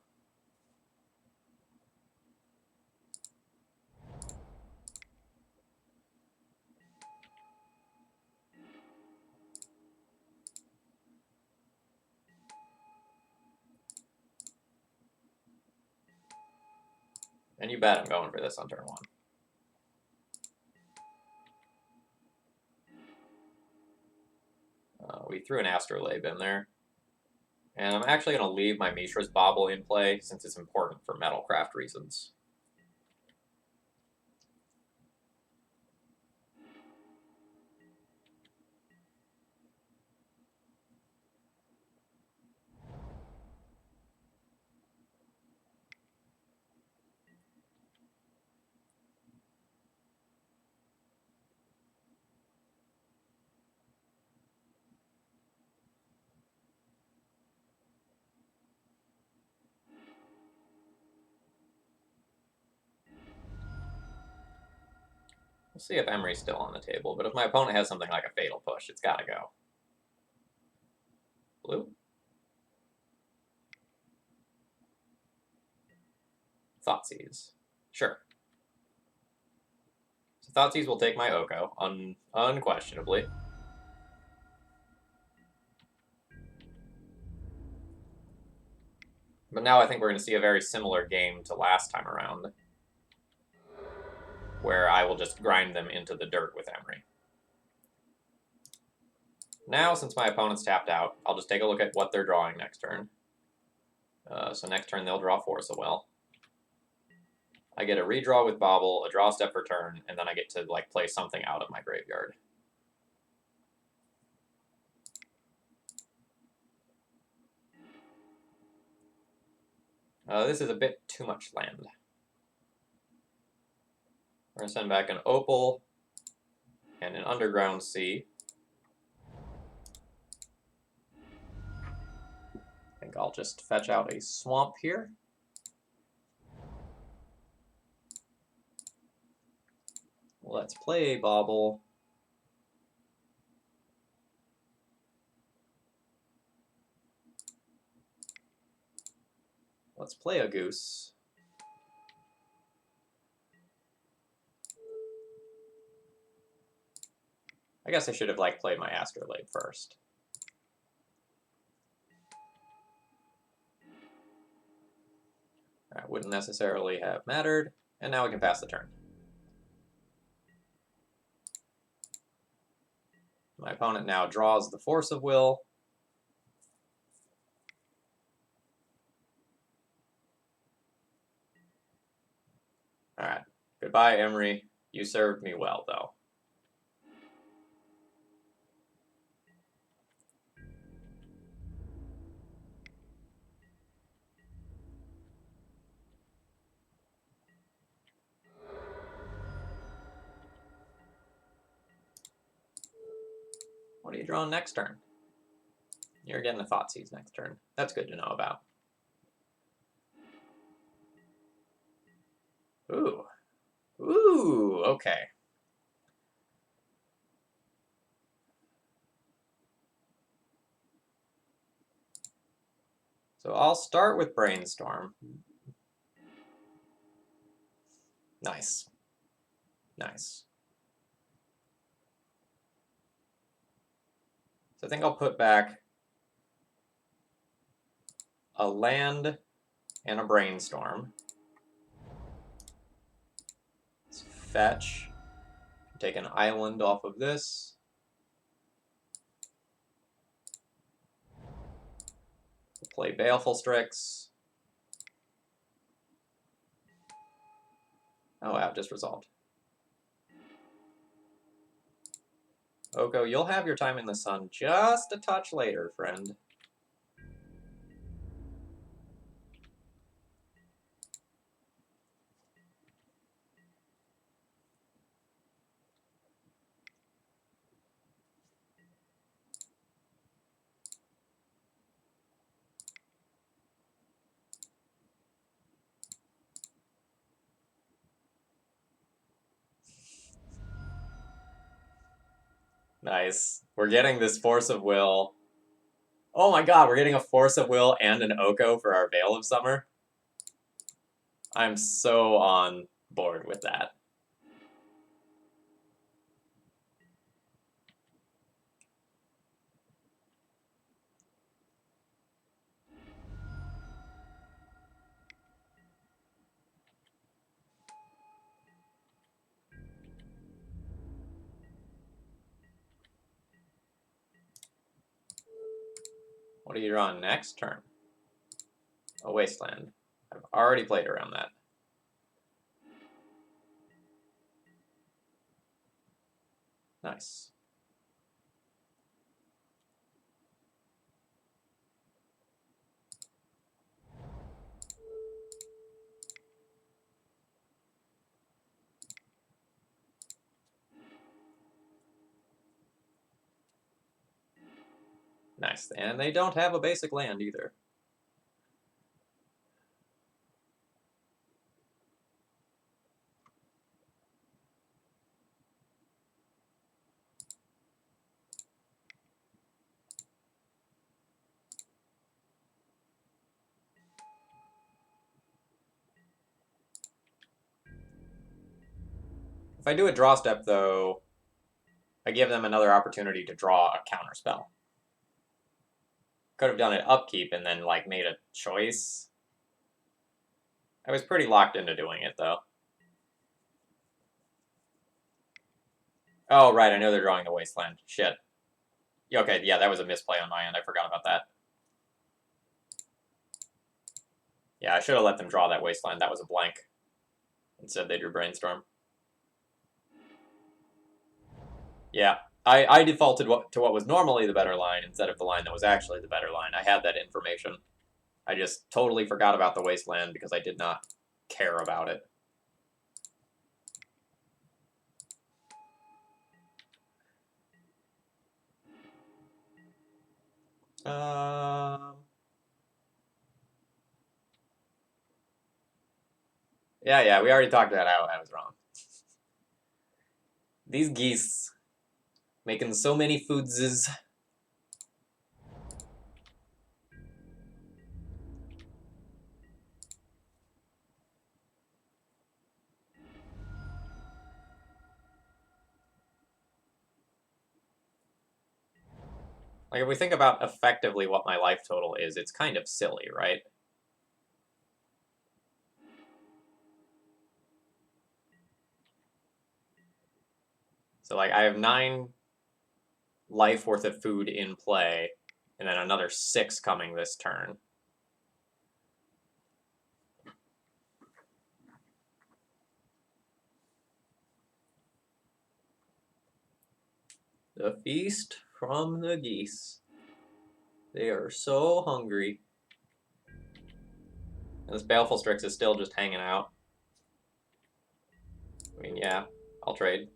And you bet I'm going for this on turn 1. We threw an Astrolabe in there. And I'm actually going to leave my Mishra's Bauble in play since it's important for Metalcraft reasons. We'll see if Emery's still on the table, but if my opponent has something like a Fatal Push, it's got to go. Blue? Thoughtseize. Sure. So Thoughtseize will take my Oko, unquestionably. But now I think we're going to see a very similar game to last time around, where I will just grind them into the dirt with Emery. Now, since my opponent's tapped out, I'll just take a look at what they're drawing next turn. So next turn they'll draw Force of Will. I get a redraw with Bauble, a draw step per turn, and then I get to like play something out of my graveyard. This is a bit too much land. We're going to send back an Opal and an Underground Sea. I think I'll just fetch out a Swamp here. Let's play Bauble. Let's play a Goose. I guess I should have played my Astrolabe first. That wouldn't necessarily have mattered, and now we can pass the turn. My opponent now draws the Force of Will. Alright, goodbye, Emery. You served me well, though. What are you drawing next turn? You're getting a Thoughtseize next turn. That's good to know about. Ooh. Ooh, okay. So I'll start with Brainstorm. Nice. Nice. So I think I'll put back a land and a Brainstorm. Let's fetch. Take an island off of this. Play Baleful Strix. Oh wow, just resolved. Oko, you'll have your time in the sun just a touch later, friend. Nice. We're getting this Force of Will. Oh my god, we're getting a Force of Will and an Oko for our Veil of Summer. I'm so on board with that. What are you drawing next turn? A wasteland. I've already played around that. Nice. Nice. And they don't have a basic land either. If I do a draw step, though, I give them another opportunity to draw a counterspell. Could have done it upkeep and then, like, made a choice. I was pretty locked into doing it, though. Oh, right, I know they're drawing the wasteland. Shit. Okay, yeah, that was a misplay on my end. I forgot about that. Yeah, I should have let them draw that wasteland. That was a blank. Instead, they drew Brainstorm. Yeah, I defaulted to what was normally the better line instead of the line that was actually the better line. I had that information. I just totally forgot about the wasteland because I did not care about it. Yeah, we already talked about how I was wrong. These geese making so many foodses. Like, if we think about effectively what my life total is, it's kind of silly, right? So, like, I have 9 life worth of food in play, and then another 6 coming this turn. The feast from the geese. They are so hungry. And this Baleful Strix is still just hanging out. I mean, yeah, I'll trade.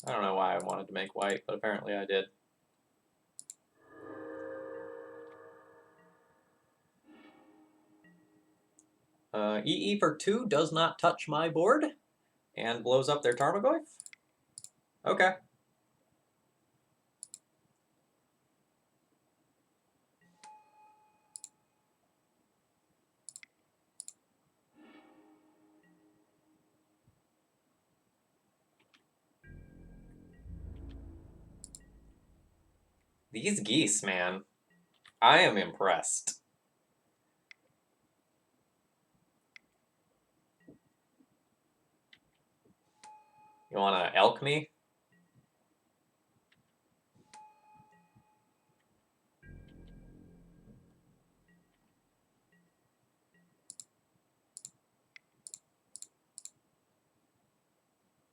I don't know why I wanted to make white, but apparently I did. EE for 2 does not touch my board and blows up their Tarmogoyf. Okay. These geese, man. I am impressed. You want to elk me?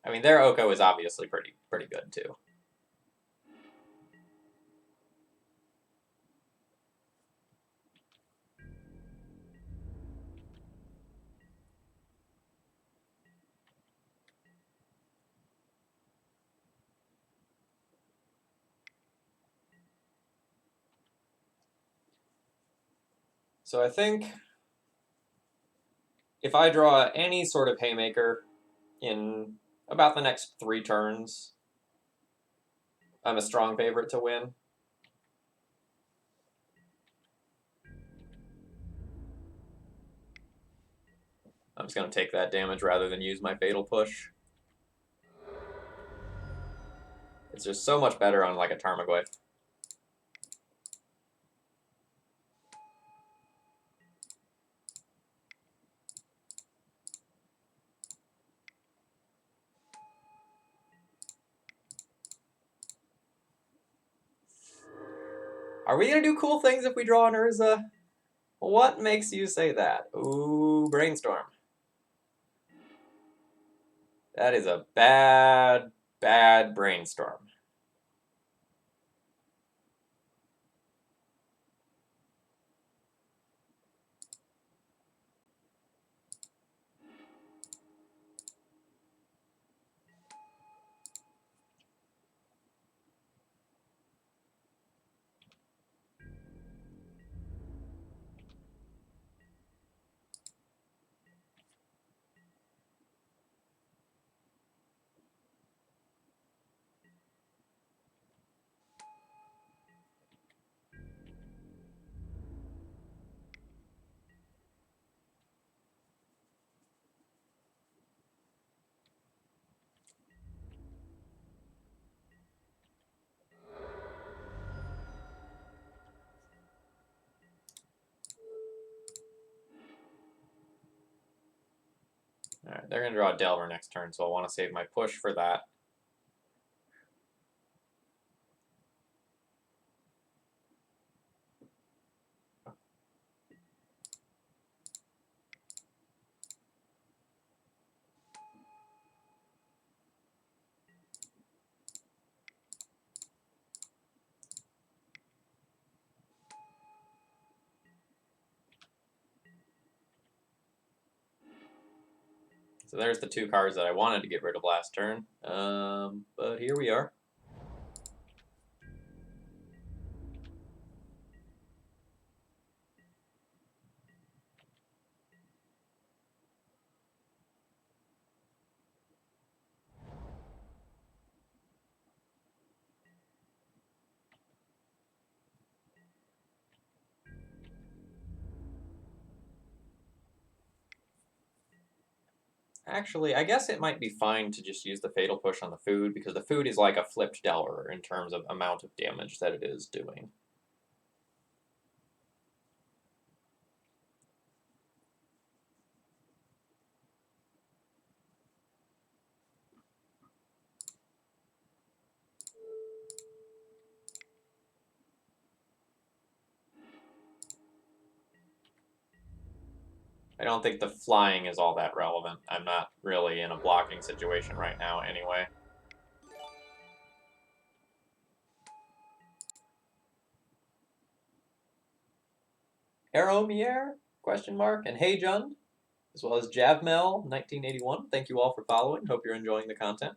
I mean, their Oko is obviously pretty good, too. So I think if I draw any sort of Haymaker in about the next 3 turns, I'm a strong favorite to win. I'm just going to take that damage rather than use my Fatal Push. It's just so much better on like a Tarmogoyf. Are we going to do cool things if we draw an Urza? What makes you say that? Ooh, Brainstorm. That is a bad, bad Brainstorm. Alright, they're going to draw a Delver next turn, so I'll want to save my push for that. So there's the 2 cards that I wanted to get rid of last turn, but here we are. Actually, I guess it might be fine to just use the Fatal Push on the food, because the food is like a flipped Delver in terms of amount of damage that it is doing. I don't think the flying is all that relevant. I'm not really in a blocking situation right now anyway. Aeromier? Question mark. And Hey Jund, as well as Javmel 1981. Thank you all for following. Hope you're enjoying the content.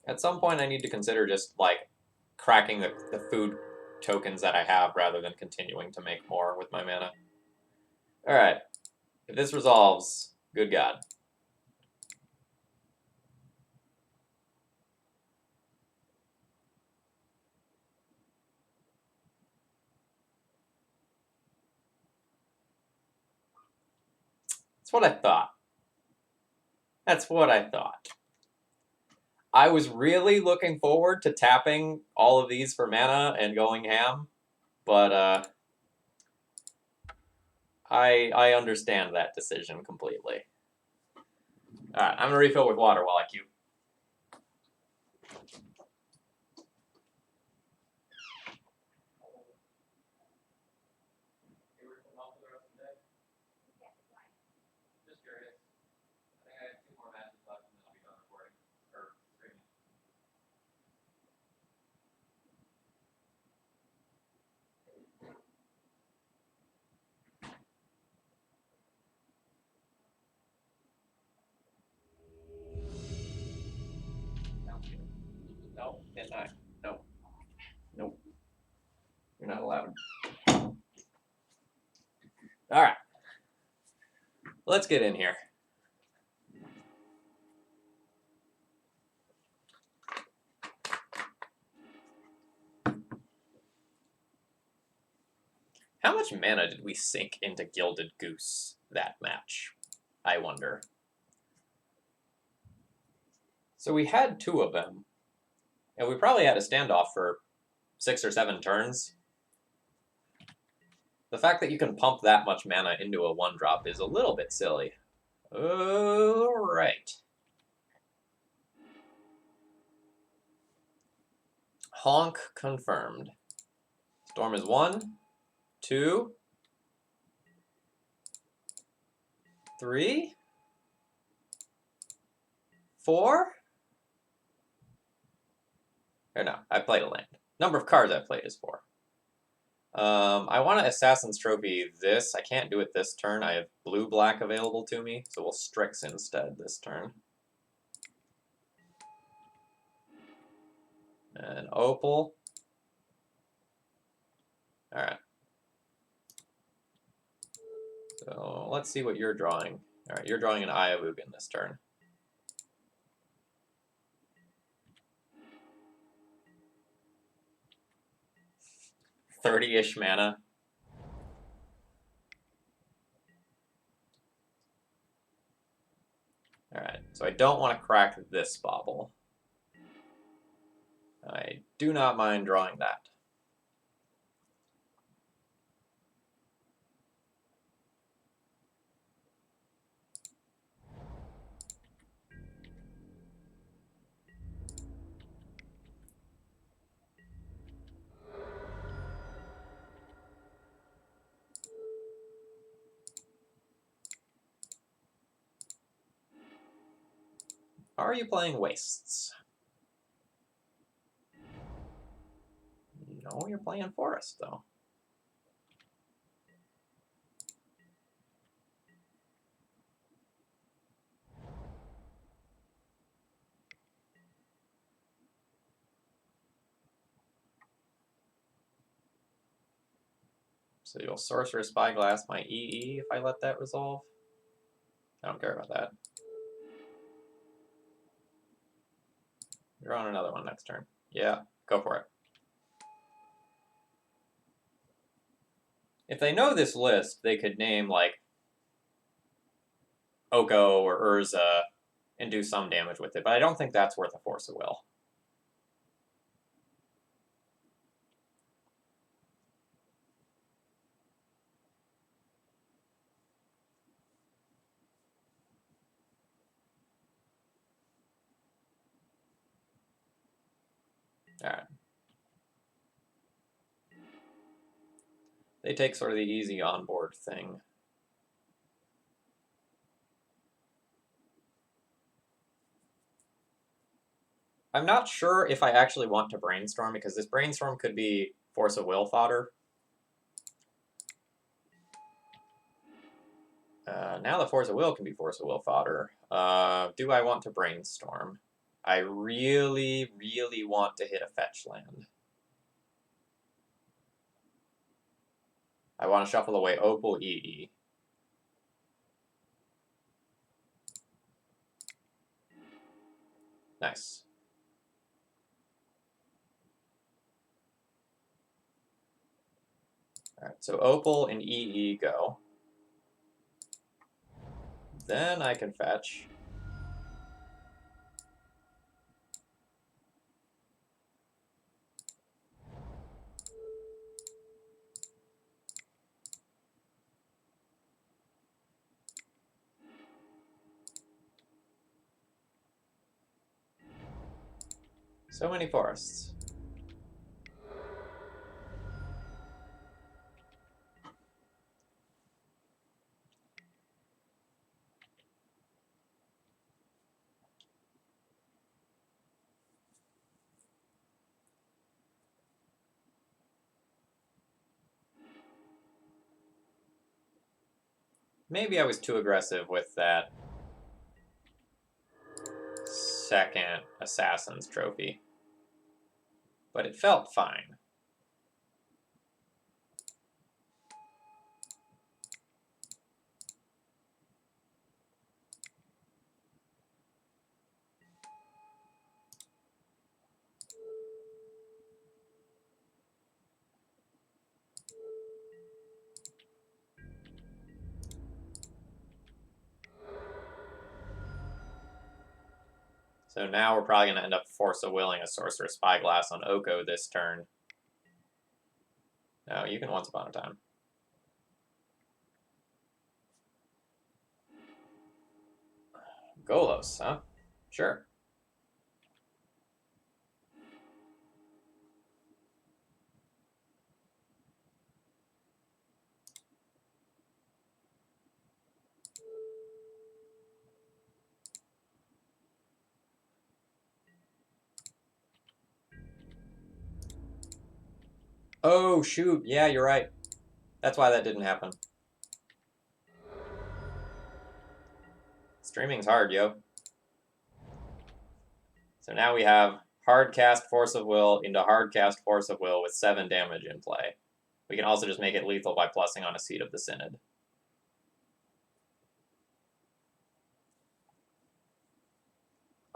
At some point, I need to consider just like cracking the food tokens that I have rather than continuing to make more with my mana. Alright. If this resolves, good God. That's what I thought. That's what I thought. I was really looking forward to tapping all of these for mana and going ham, but I understand that decision completely. Alright, I'm going to refill with water while I queue. Just curious. I think I have 2 more matches left and then I'll be done recording. Or streaming. Let's get in here. How much mana did we sink into Gilded Goose that match? I wonder. So we had 2 of them, and we probably had a standoff for 6 or 7 turns. The fact that you can pump that much mana into a 1-drop is a little bit silly. Alright. Honk confirmed. Storm is 1, 2, 3, 4. Or no, I played a land. Number of cards I've played is 4. I want to Assassin's Trophy this. I can't do it this turn. I have blue-black available to me, so we'll Strix instead this turn. And Opal. Alright. So let's see what you're drawing. Alright, you're drawing an Eye of Ugin this turn. $30-ish mana. Alright, so I don't want to crack this bauble. I do not mind drawing that. Are you playing Wastes? No, you're playing Forest, though. So you'll Sorcerer Spyglass my EE if I let that resolve. I don't care about that. You're on another one next turn. Yeah, go for it. If they know this list, they could name, like, Oko or Urza and do some damage with it, but I don't think that's worth a Force of Will. Alright. They take sort of the easy onboard thing. I'm not sure if I actually want to Brainstorm, because this Brainstorm could be Force of Will fodder. Now the Force of Will can be Force of Will fodder. Do I want to Brainstorm? I really, really want to hit a fetch land. I want to shuffle away Opal EE. Nice. Alright, so Opal and EE go. Then I can fetch. So many forests. Maybe I was too aggressive with that second Assassin's Trophy, but it felt fine. So now we're probably going to end up Force of Willing a Sorcerer's Spyglass on Oko this turn. No, you can Once Upon a Time. Golos, huh? Sure. Oh, shoot. Yeah, you're right. That's why that didn't happen. Streaming's hard, yo. So now we have hard cast Force of Will into hard cast Force of Will with 7 damage in play. We can also just make it lethal by plussing on a Seat of the Synod.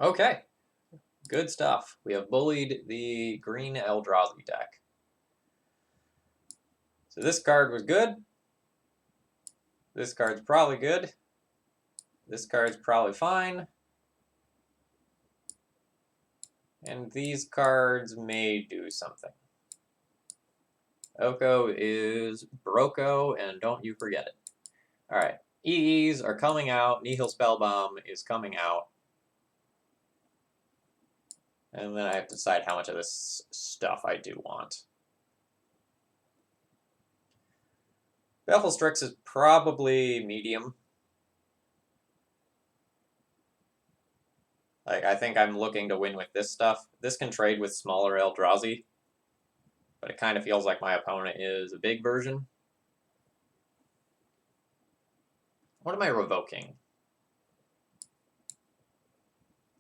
Okay. Good stuff. We have bullied the green Eldrazi deck. So this card was good. This card's probably good. This card's probably fine. And these cards may do something. Oko is Broko, and don't you forget it. Alright, EEs are coming out. Nihil Spellbomb is coming out. And then I have to decide how much of this stuff I do want. Strix is probably medium. Like, I think I'm looking to win with this stuff. This can trade with smaller Eldrazi, but it kind of feels like my opponent is a big version. What am I revoking?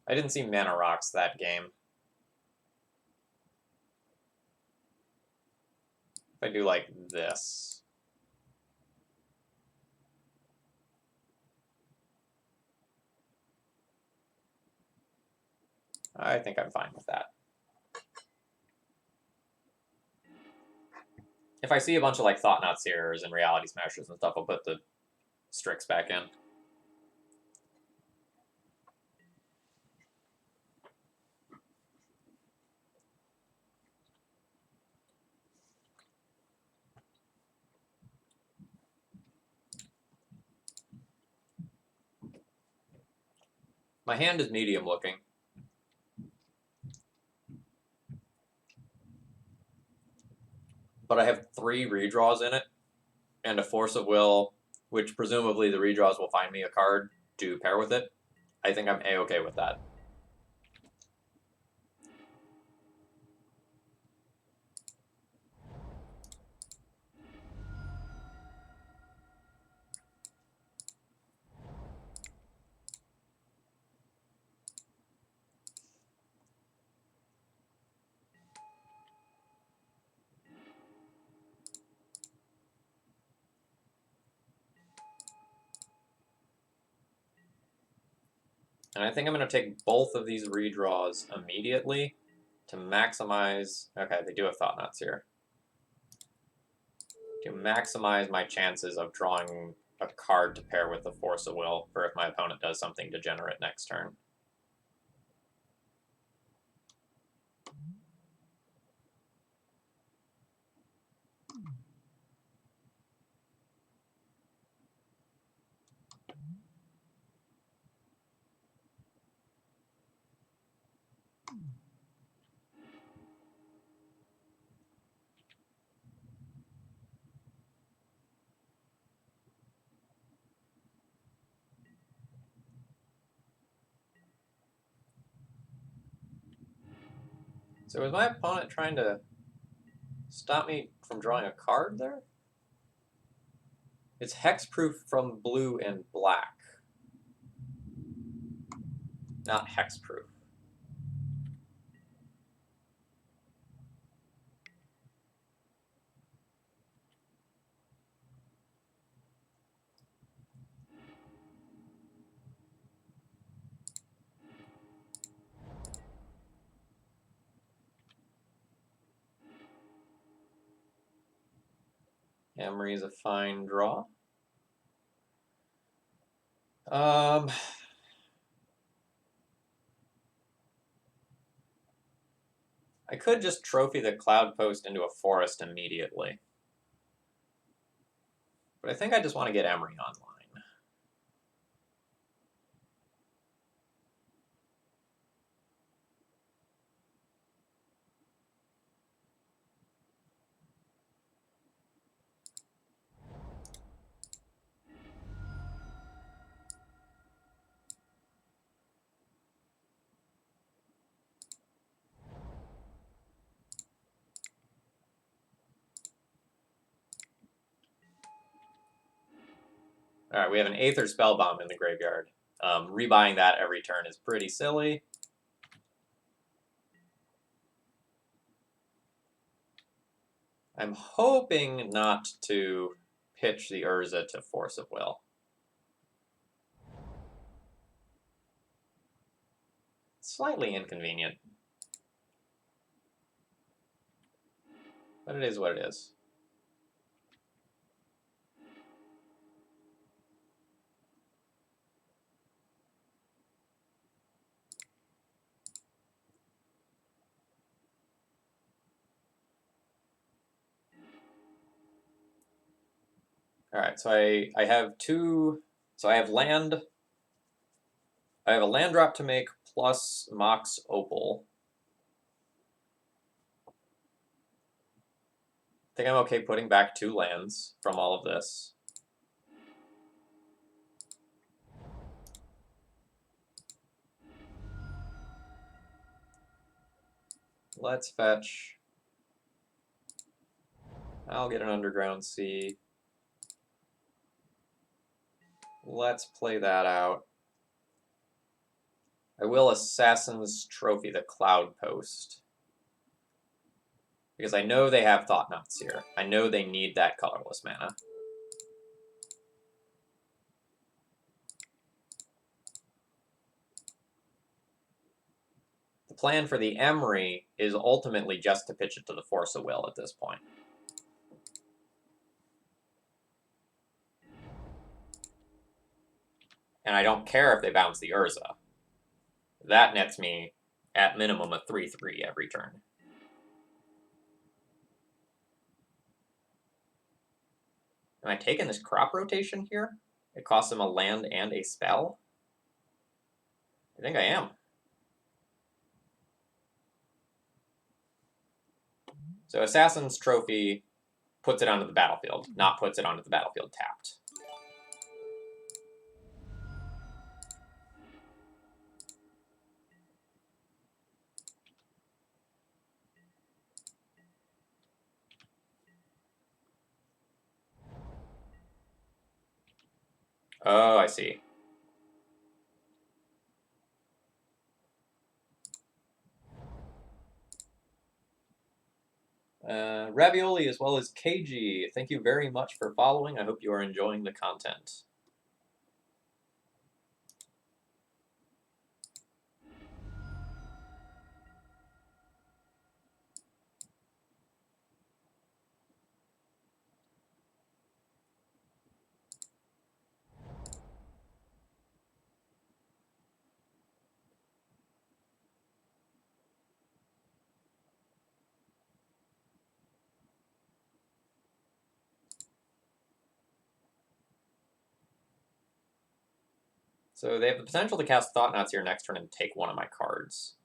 I didn't see Mana Rocks that game. If I do like this. I think I'm fine with that. If I see a bunch of like Thought-Knot Seers and Reality Smashers and stuff, I'll put the Strix back in. My hand is medium looking. But I have 3 redraws in it, and a Force of Will, which presumably the redraws will find me a card to pair with it. I think I'm A-okay with that. And I think I'm going to take both of these redraws immediately to maximize... Okay, they do have Thought-Knots here. To maximize my chances of drawing a card to pair with the Force of Will for if my opponent does something degenerate next turn. So is my opponent trying to stop me from drawing a card there? It's hexproof from blue and black. Not hexproof. Emery's a fine draw. I could just trophy the Cloud Post into a forest immediately. But I think I just want to get Emery online. Alright, we have an Aether Spellbomb in the graveyard. Rebuying that every turn is pretty silly. I'm hoping not to pitch the Urza to Force of Will. Slightly inconvenient. But it is what it is. Alright, so I have two... So I have land... I have a land drop to make plus Mox Opal. I think I'm okay putting back 2 lands from all of this. Let's fetch. I'll get an Underground Sea. Let's play that out. I will Assassin's Trophy the Cloud Post. Because I know they have Thought Knots here. I know they need that colorless mana. The plan for the Emery is ultimately just to pitch it to the Force of Will at this point. And I don't care if they bounce the Urza. That nets me, at minimum, a 3/3 every turn. Am I taking this crop rotation here? It costs him a land and a spell? I think I am. So Assassin's Trophy puts it onto the battlefield, not puts it onto the battlefield tapped. Oh, I see. Ravioli as well as KG, thank you very much for following. I hope you are enjoying the content. So they have the potential to cast Thought Knots here next turn and take one of my cards.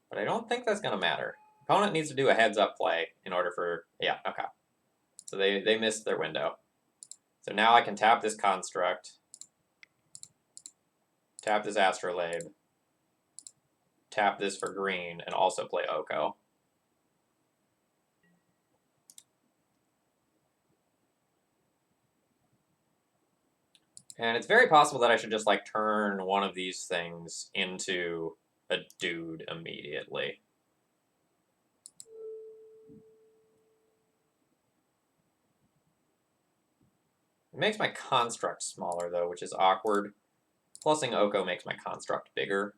But I don't think that's going to matter. Opponent needs to do a heads-up play in order for... Yeah, okay. So they missed their window. So now I can tap this Construct, tap this Astrolabe, tap this for green, and also play Oko. And it's very possible that I should just, like, turn one of these things into a dude immediately. It makes my Construct smaller, though, which is awkward. Plussing Oko makes my Construct bigger.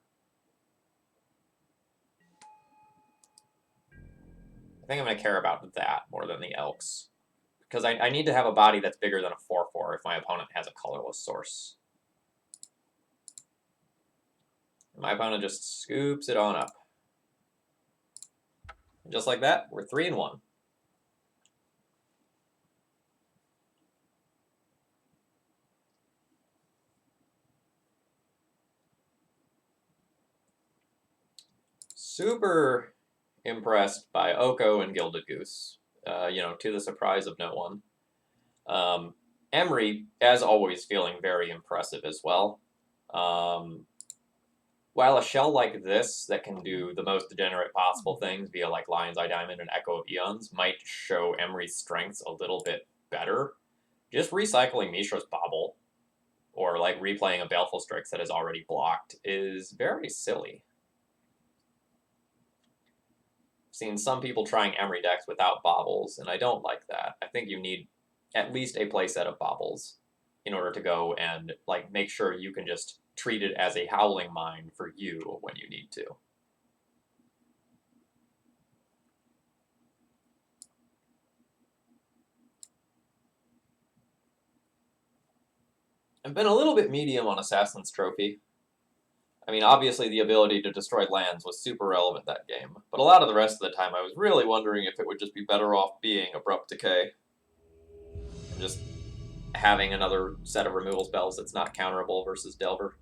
I think I'm going to care about that more than the Elks. because I need to have a body that's bigger than a 4/4 if my opponent has a colorless source. My opponent just scoops it on up. And just like that, we're 3-1. Super impressed by Oko and Gilded Goose, to the surprise of no one. Emery, as always, feeling very impressive as well. While a shell like this that can do the most degenerate possible things via like Lion's Eye Diamond and Echo of Eons might show Emery's strengths a little bit better, just recycling Mishra's Bauble or like replaying a Baleful Strix that is already blocked is very silly. I've seen some people trying Emery decks without Baubles, and I don't like that. I think you need at least a playset of Baubles in order to go and like make sure you can just treat it as a Howling Mine for you when you need to. I've been a little bit medium on Assassin's Trophy. I mean, obviously the ability to destroy lands was super relevant that game, but a lot of the rest of the time I was really wondering if it would just be better off being Abrupt Decay. And just having another set of removal spells that's not counterable versus Delver.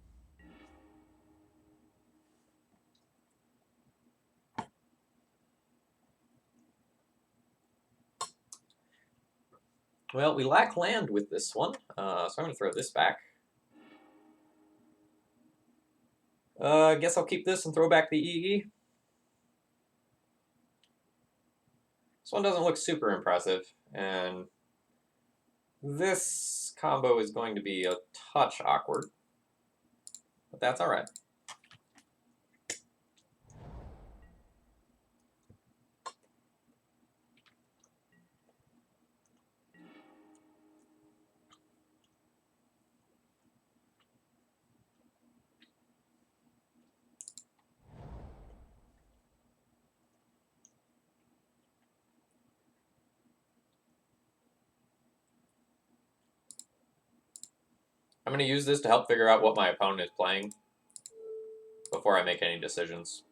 Well, we lack land with this one, so I'm going to throw this back. I guess I'll keep this and throw back the EE. This one doesn't look super impressive, and this combo is going to be a touch awkward, but that's all right. I'm going to use this to help figure out what my opponent is playing before I make any decisions.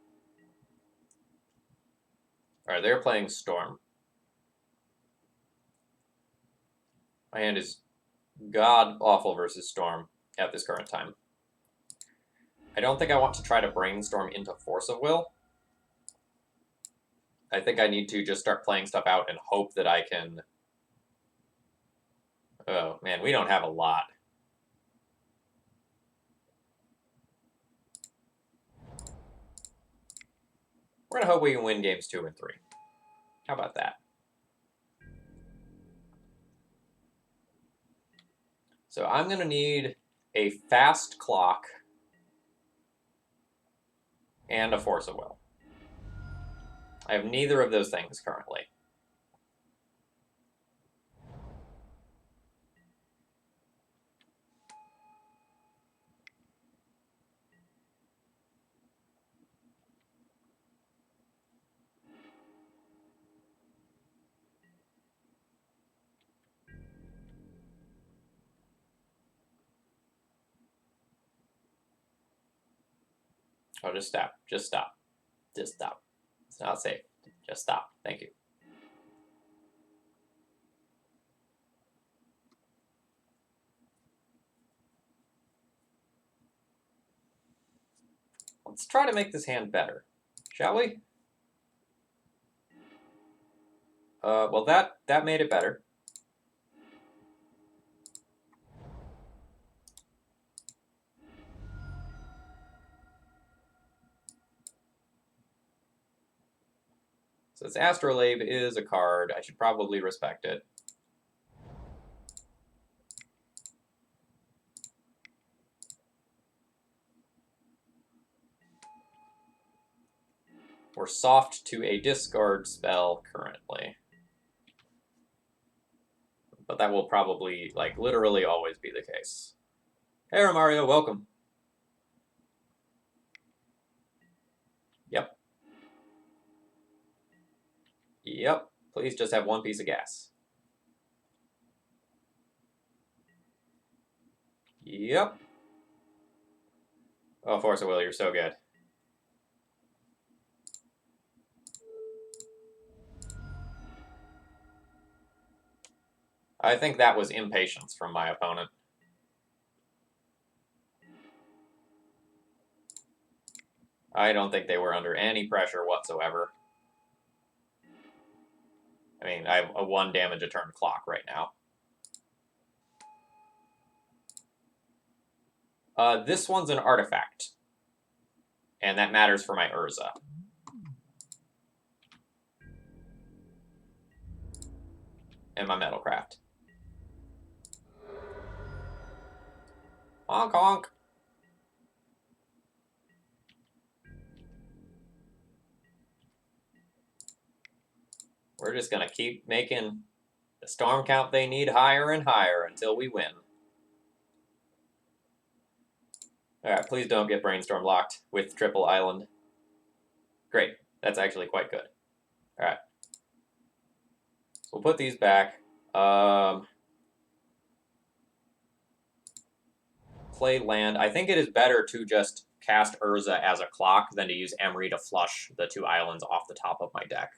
Alright, they're playing Storm. My hand is god-awful versus Storm at this current time. I don't think I want to try to brainstorm into Force of Will. I think I need to just start playing stuff out and hope that I can... Oh, man, we don't have a lot. We're going to hope we can win games 2 and 3. How about that? So I'm going to need a fast clock and a Force of Will. I have neither of those things currently. Oh, just stop. Just stop. Just stop. It's not safe. Just stop. Thank you. Let's try to make this hand better, shall we? Well, that made it better. So this Astrolabe is a card. I should probably respect it. We're soft to a discard spell currently. But that will probably, like, literally always be the case. Hey, Romario, welcome. Yep. Yep. Please just have one piece of gas. Yep. Oh, Force of Will, you're so good. I think that was impatience from my opponent. I don't think they were under any pressure whatsoever. I mean, I have a 1 damage a turn clock right now. This one's an artifact. And that matters for my Urza. And my Metalcraft. Honk honk. We're just going to keep making the storm count they need higher and higher until we win. Alright, please don't get Brainstorm locked with Triple Island. Great. That's actually quite good. Alright. So we'll put these back. Play land. I think it is better to just cast Urza as a clock than to use Emery to flush the 2 islands off the top of my deck.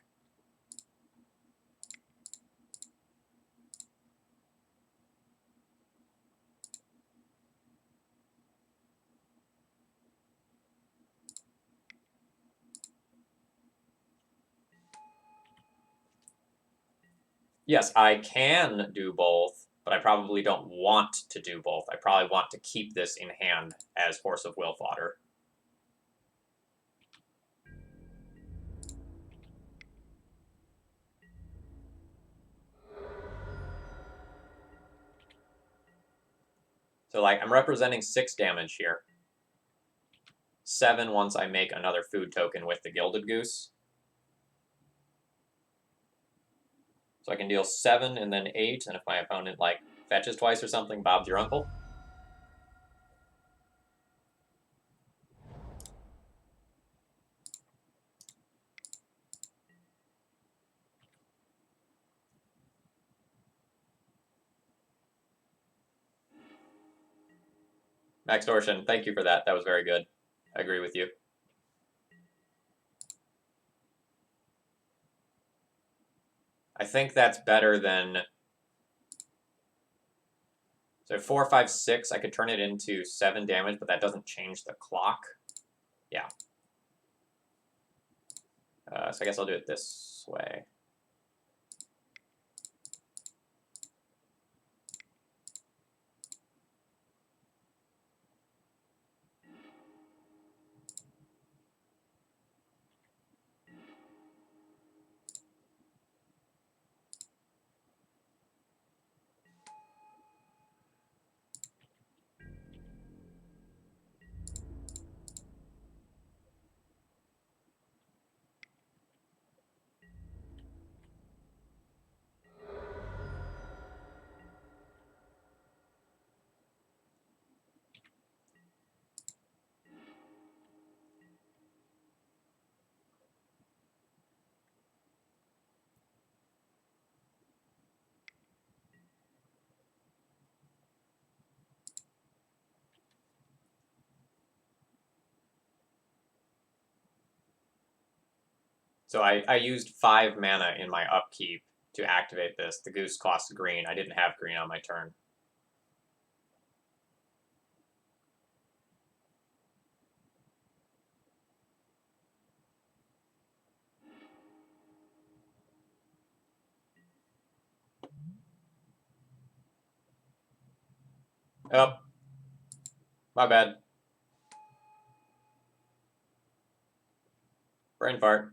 Yes, I can do both, but I probably don't want to do both. I probably want to keep this in hand as Force of Will fodder. So, like, I'm representing 6 damage here. 7 once I make another food token with the Gilded Goose. So I can deal 7 and then 8, and if my opponent, like, fetches twice or something, Bob's your uncle. Max Dorshan, thank you for that. That was very good. I agree with you. I think that's better than... So 4, 5, 6, I could turn it into 7 damage, but that doesn't change the clock. Yeah. So I guess I'll do it this way. So I used 5 mana in my upkeep to activate this. The Goose costs green. I didn't have green on my turn. Oh. My bad. Brain fart.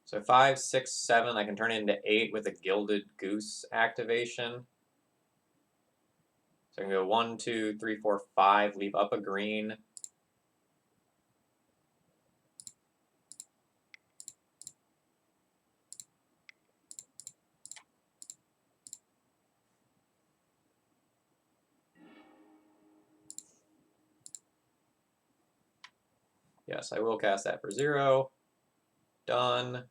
So 5, 6, 7, I can turn it into 8 with a Gilded Goose activation. So I can go 1, 2, 3, 4, 5, leave up a green. Yes, I will cast that for 0. Done.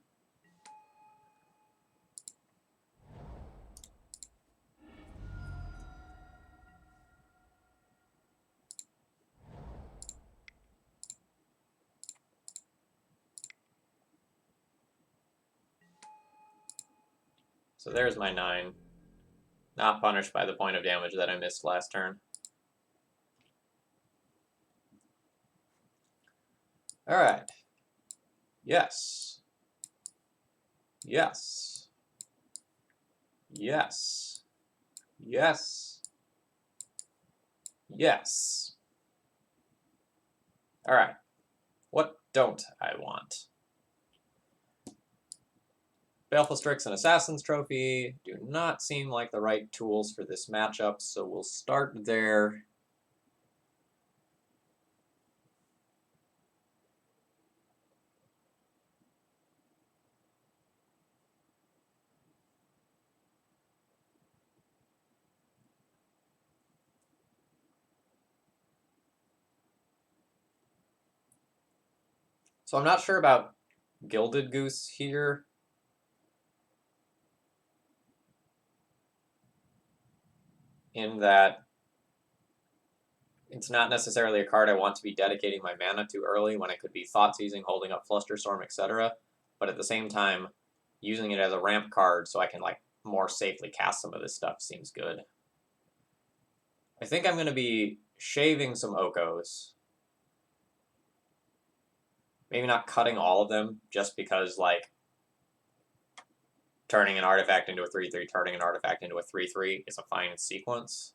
So there's my 9. Not punished by the point of damage that I missed last turn. Alright. Yes. Yes. Yes. Yes. Yes. Alright. What don't I want? Baleful Strix and Assassin's Trophy do not seem like the right tools for this matchup, so we'll start there. So I'm not sure about Gilded Goose here. In that it's not necessarily a card I want to be dedicating my mana to early when it could be Thought Seizing, holding up Flusterstorm, etc. But at the same time, using it as a ramp card so I can like more safely cast some of this stuff seems good. I think I'm going to be shaving some Okos. Maybe not cutting all of them, just because like turning an artifact into a 3/3, turning an artifact into a 3/3 is a fine sequence.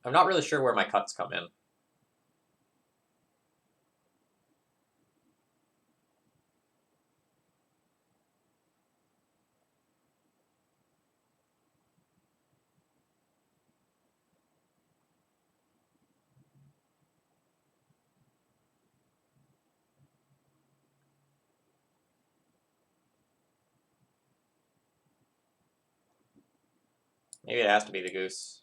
I'm not really sure where my cuts come in. Maybe it has to be the Goose.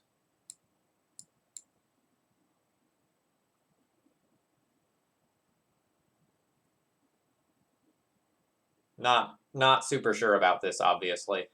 Not super sure about this, obviously.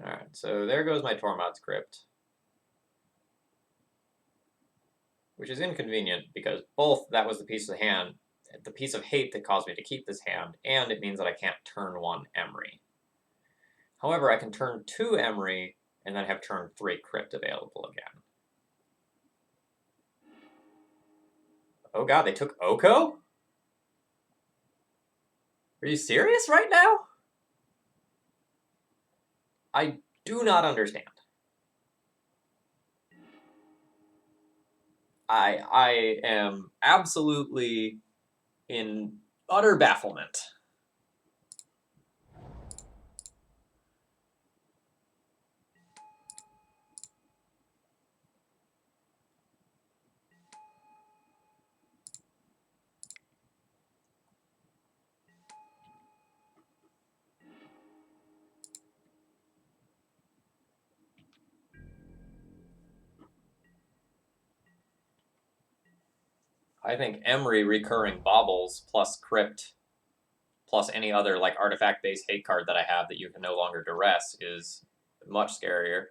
Alright, so there goes my Tormod's Crypt. Which is inconvenient, because both that was the piece of the piece of hate that caused me to keep this hand, and it means that I can't turn 1 Emery. However, I can turn 2 Emery, and then have turn 3 Crypt available again. Oh god, they took Oko? Are you serious right now? I do not understand. I am absolutely in utter bafflement. I think Emery recurring baubles plus Crypt plus any other like artifact-based hate card that I have that you can no longer duress is much scarier.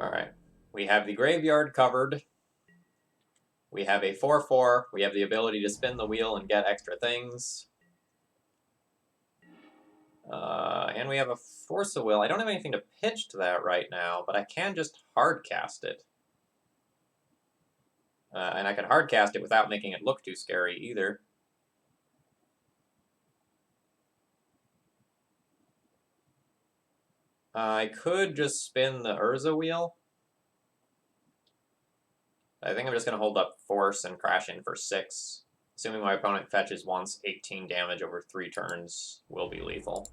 Alright, we have the graveyard covered. We have a 4/4. We have the ability to spin the wheel and get extra things. And we have a Force of Will. I don't have anything to pitch to that right now, but I can just hard cast it. And I can hard cast it without making it look too scary either. I could just spin the Urza wheel. I think I'm just going to hold up Force and crash in for 6. Assuming my opponent fetches once, 18 damage over 3 turns will be lethal.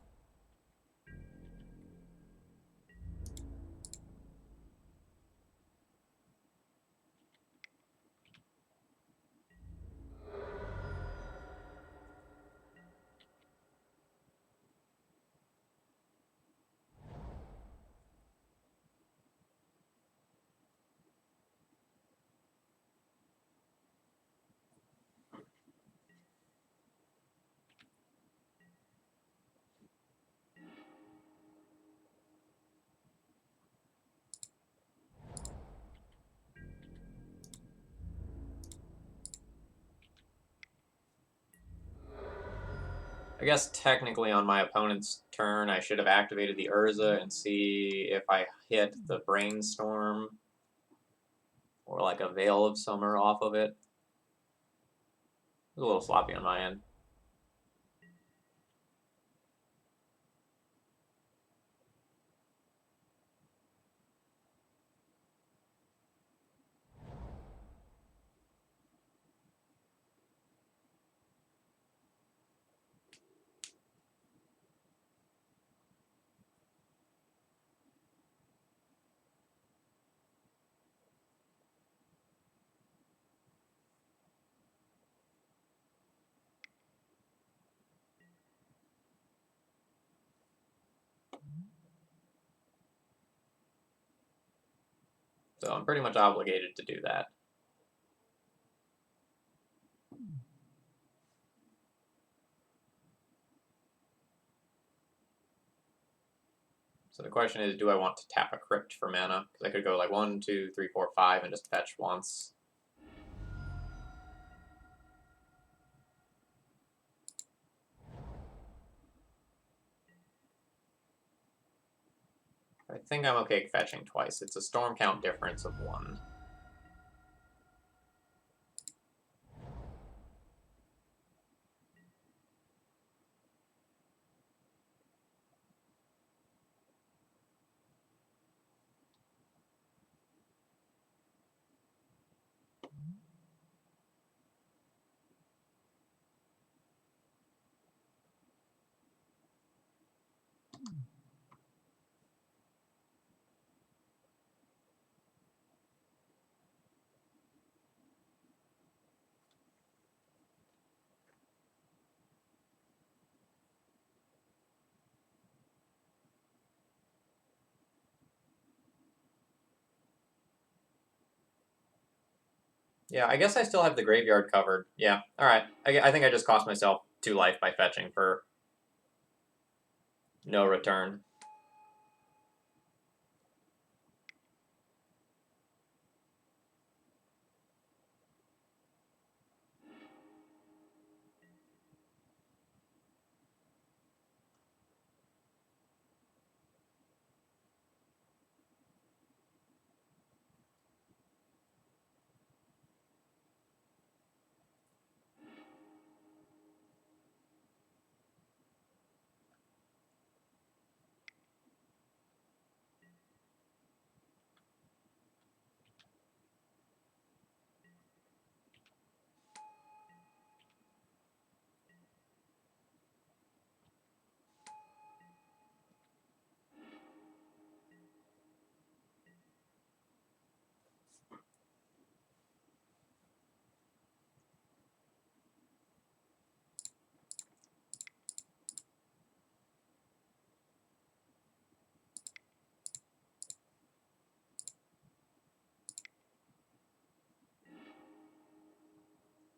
I guess technically on my opponent's turn, I should have activated the Urza and see if I hit the Brainstorm or like a Veil of Summer off of it. It was a little sloppy on my end. So I'm pretty much obligated to do that. So the question is, do I want to tap a Crypt for mana? Because I could go like 1, 2, 3, 4, 5 and just fetch once. I think I'm okay fetching twice. It's a storm count difference of 1. Yeah, I guess I still have the graveyard covered. Yeah, alright. I think I just cost myself 2 life by fetching for no return.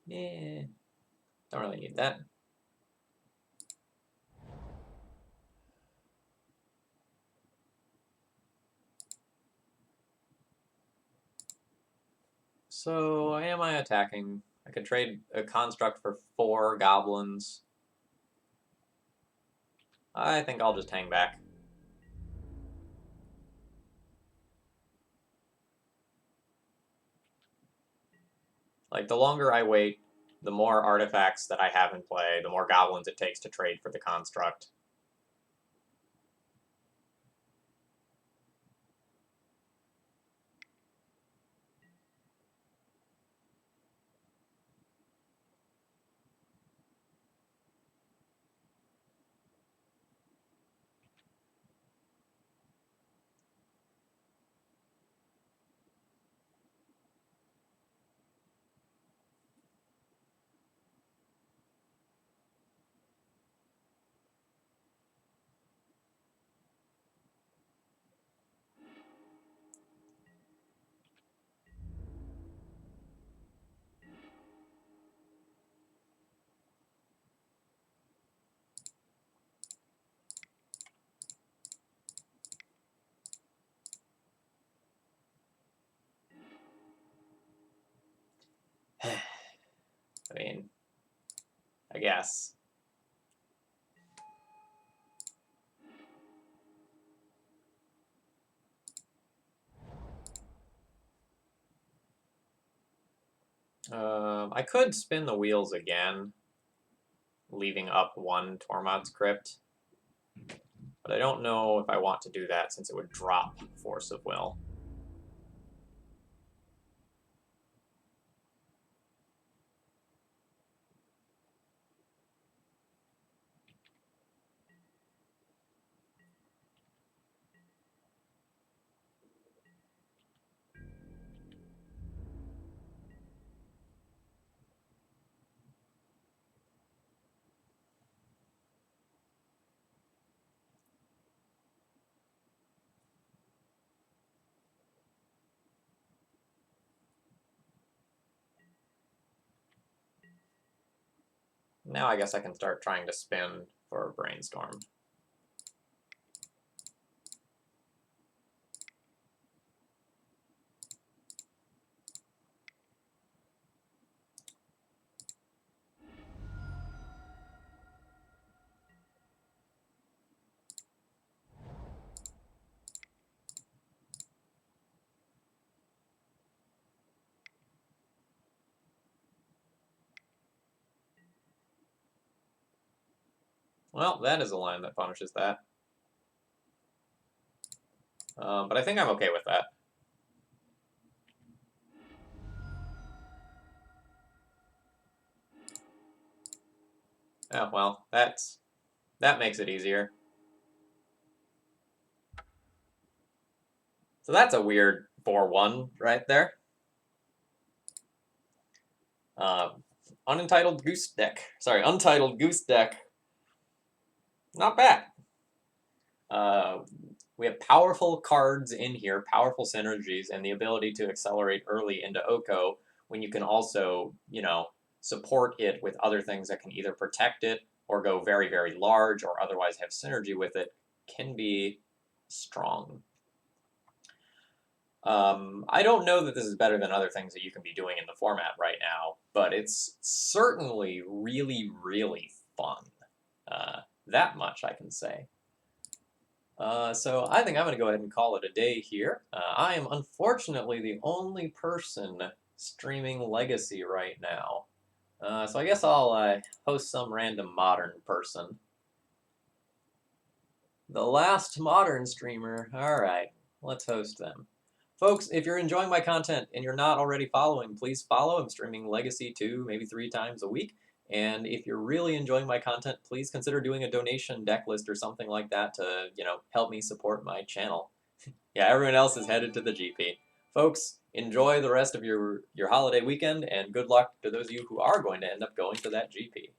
Yeah, don't really need that. So, am I attacking? I could trade a construct for 4 goblins. I think I'll just hang back. Like, the longer I wait, the more artifacts that I have in play, the more goblins it takes to trade for the construct. I mean, I guess. I could spin the wheels again, leaving up 1 Tormod's Crypt. But I don't know if I want to do that since it would drop Force of Will. Now I guess I can start trying to spin for Brainstorm. Well, that is a line that punishes that. But I think I'm okay with that. Oh, well, that makes it easier. So that's a weird 4-1 right there. Untitled Goose deck. Sorry, Untitled Goose deck. Not bad. We have powerful cards in here, powerful synergies, and the ability to accelerate early into Oko when you can also, you know, support it with other things that can either protect it or go very, very large or otherwise have synergy with it can be strong. I don't know that this is better than other things that you can be doing in the format right now, but it's certainly really, really fun. That much I can say. So I think I'm going to go ahead and call it a day here. I am unfortunately the only person streaming Legacy right now. So I guess I'll host some random modern person. The last modern streamer. All right, let's host them. Folks, if you're enjoying my content and you're not already following, please follow. I'm streaming Legacy 2, maybe 3 times a week. And if you're really enjoying my content, please consider doing a donation deck list or something like that to, you know, help me support my channel. Yeah, everyone else is headed to the GP. Folks, enjoy the rest of your holiday weekend, and good luck to those of you who are going to end up going to that GP.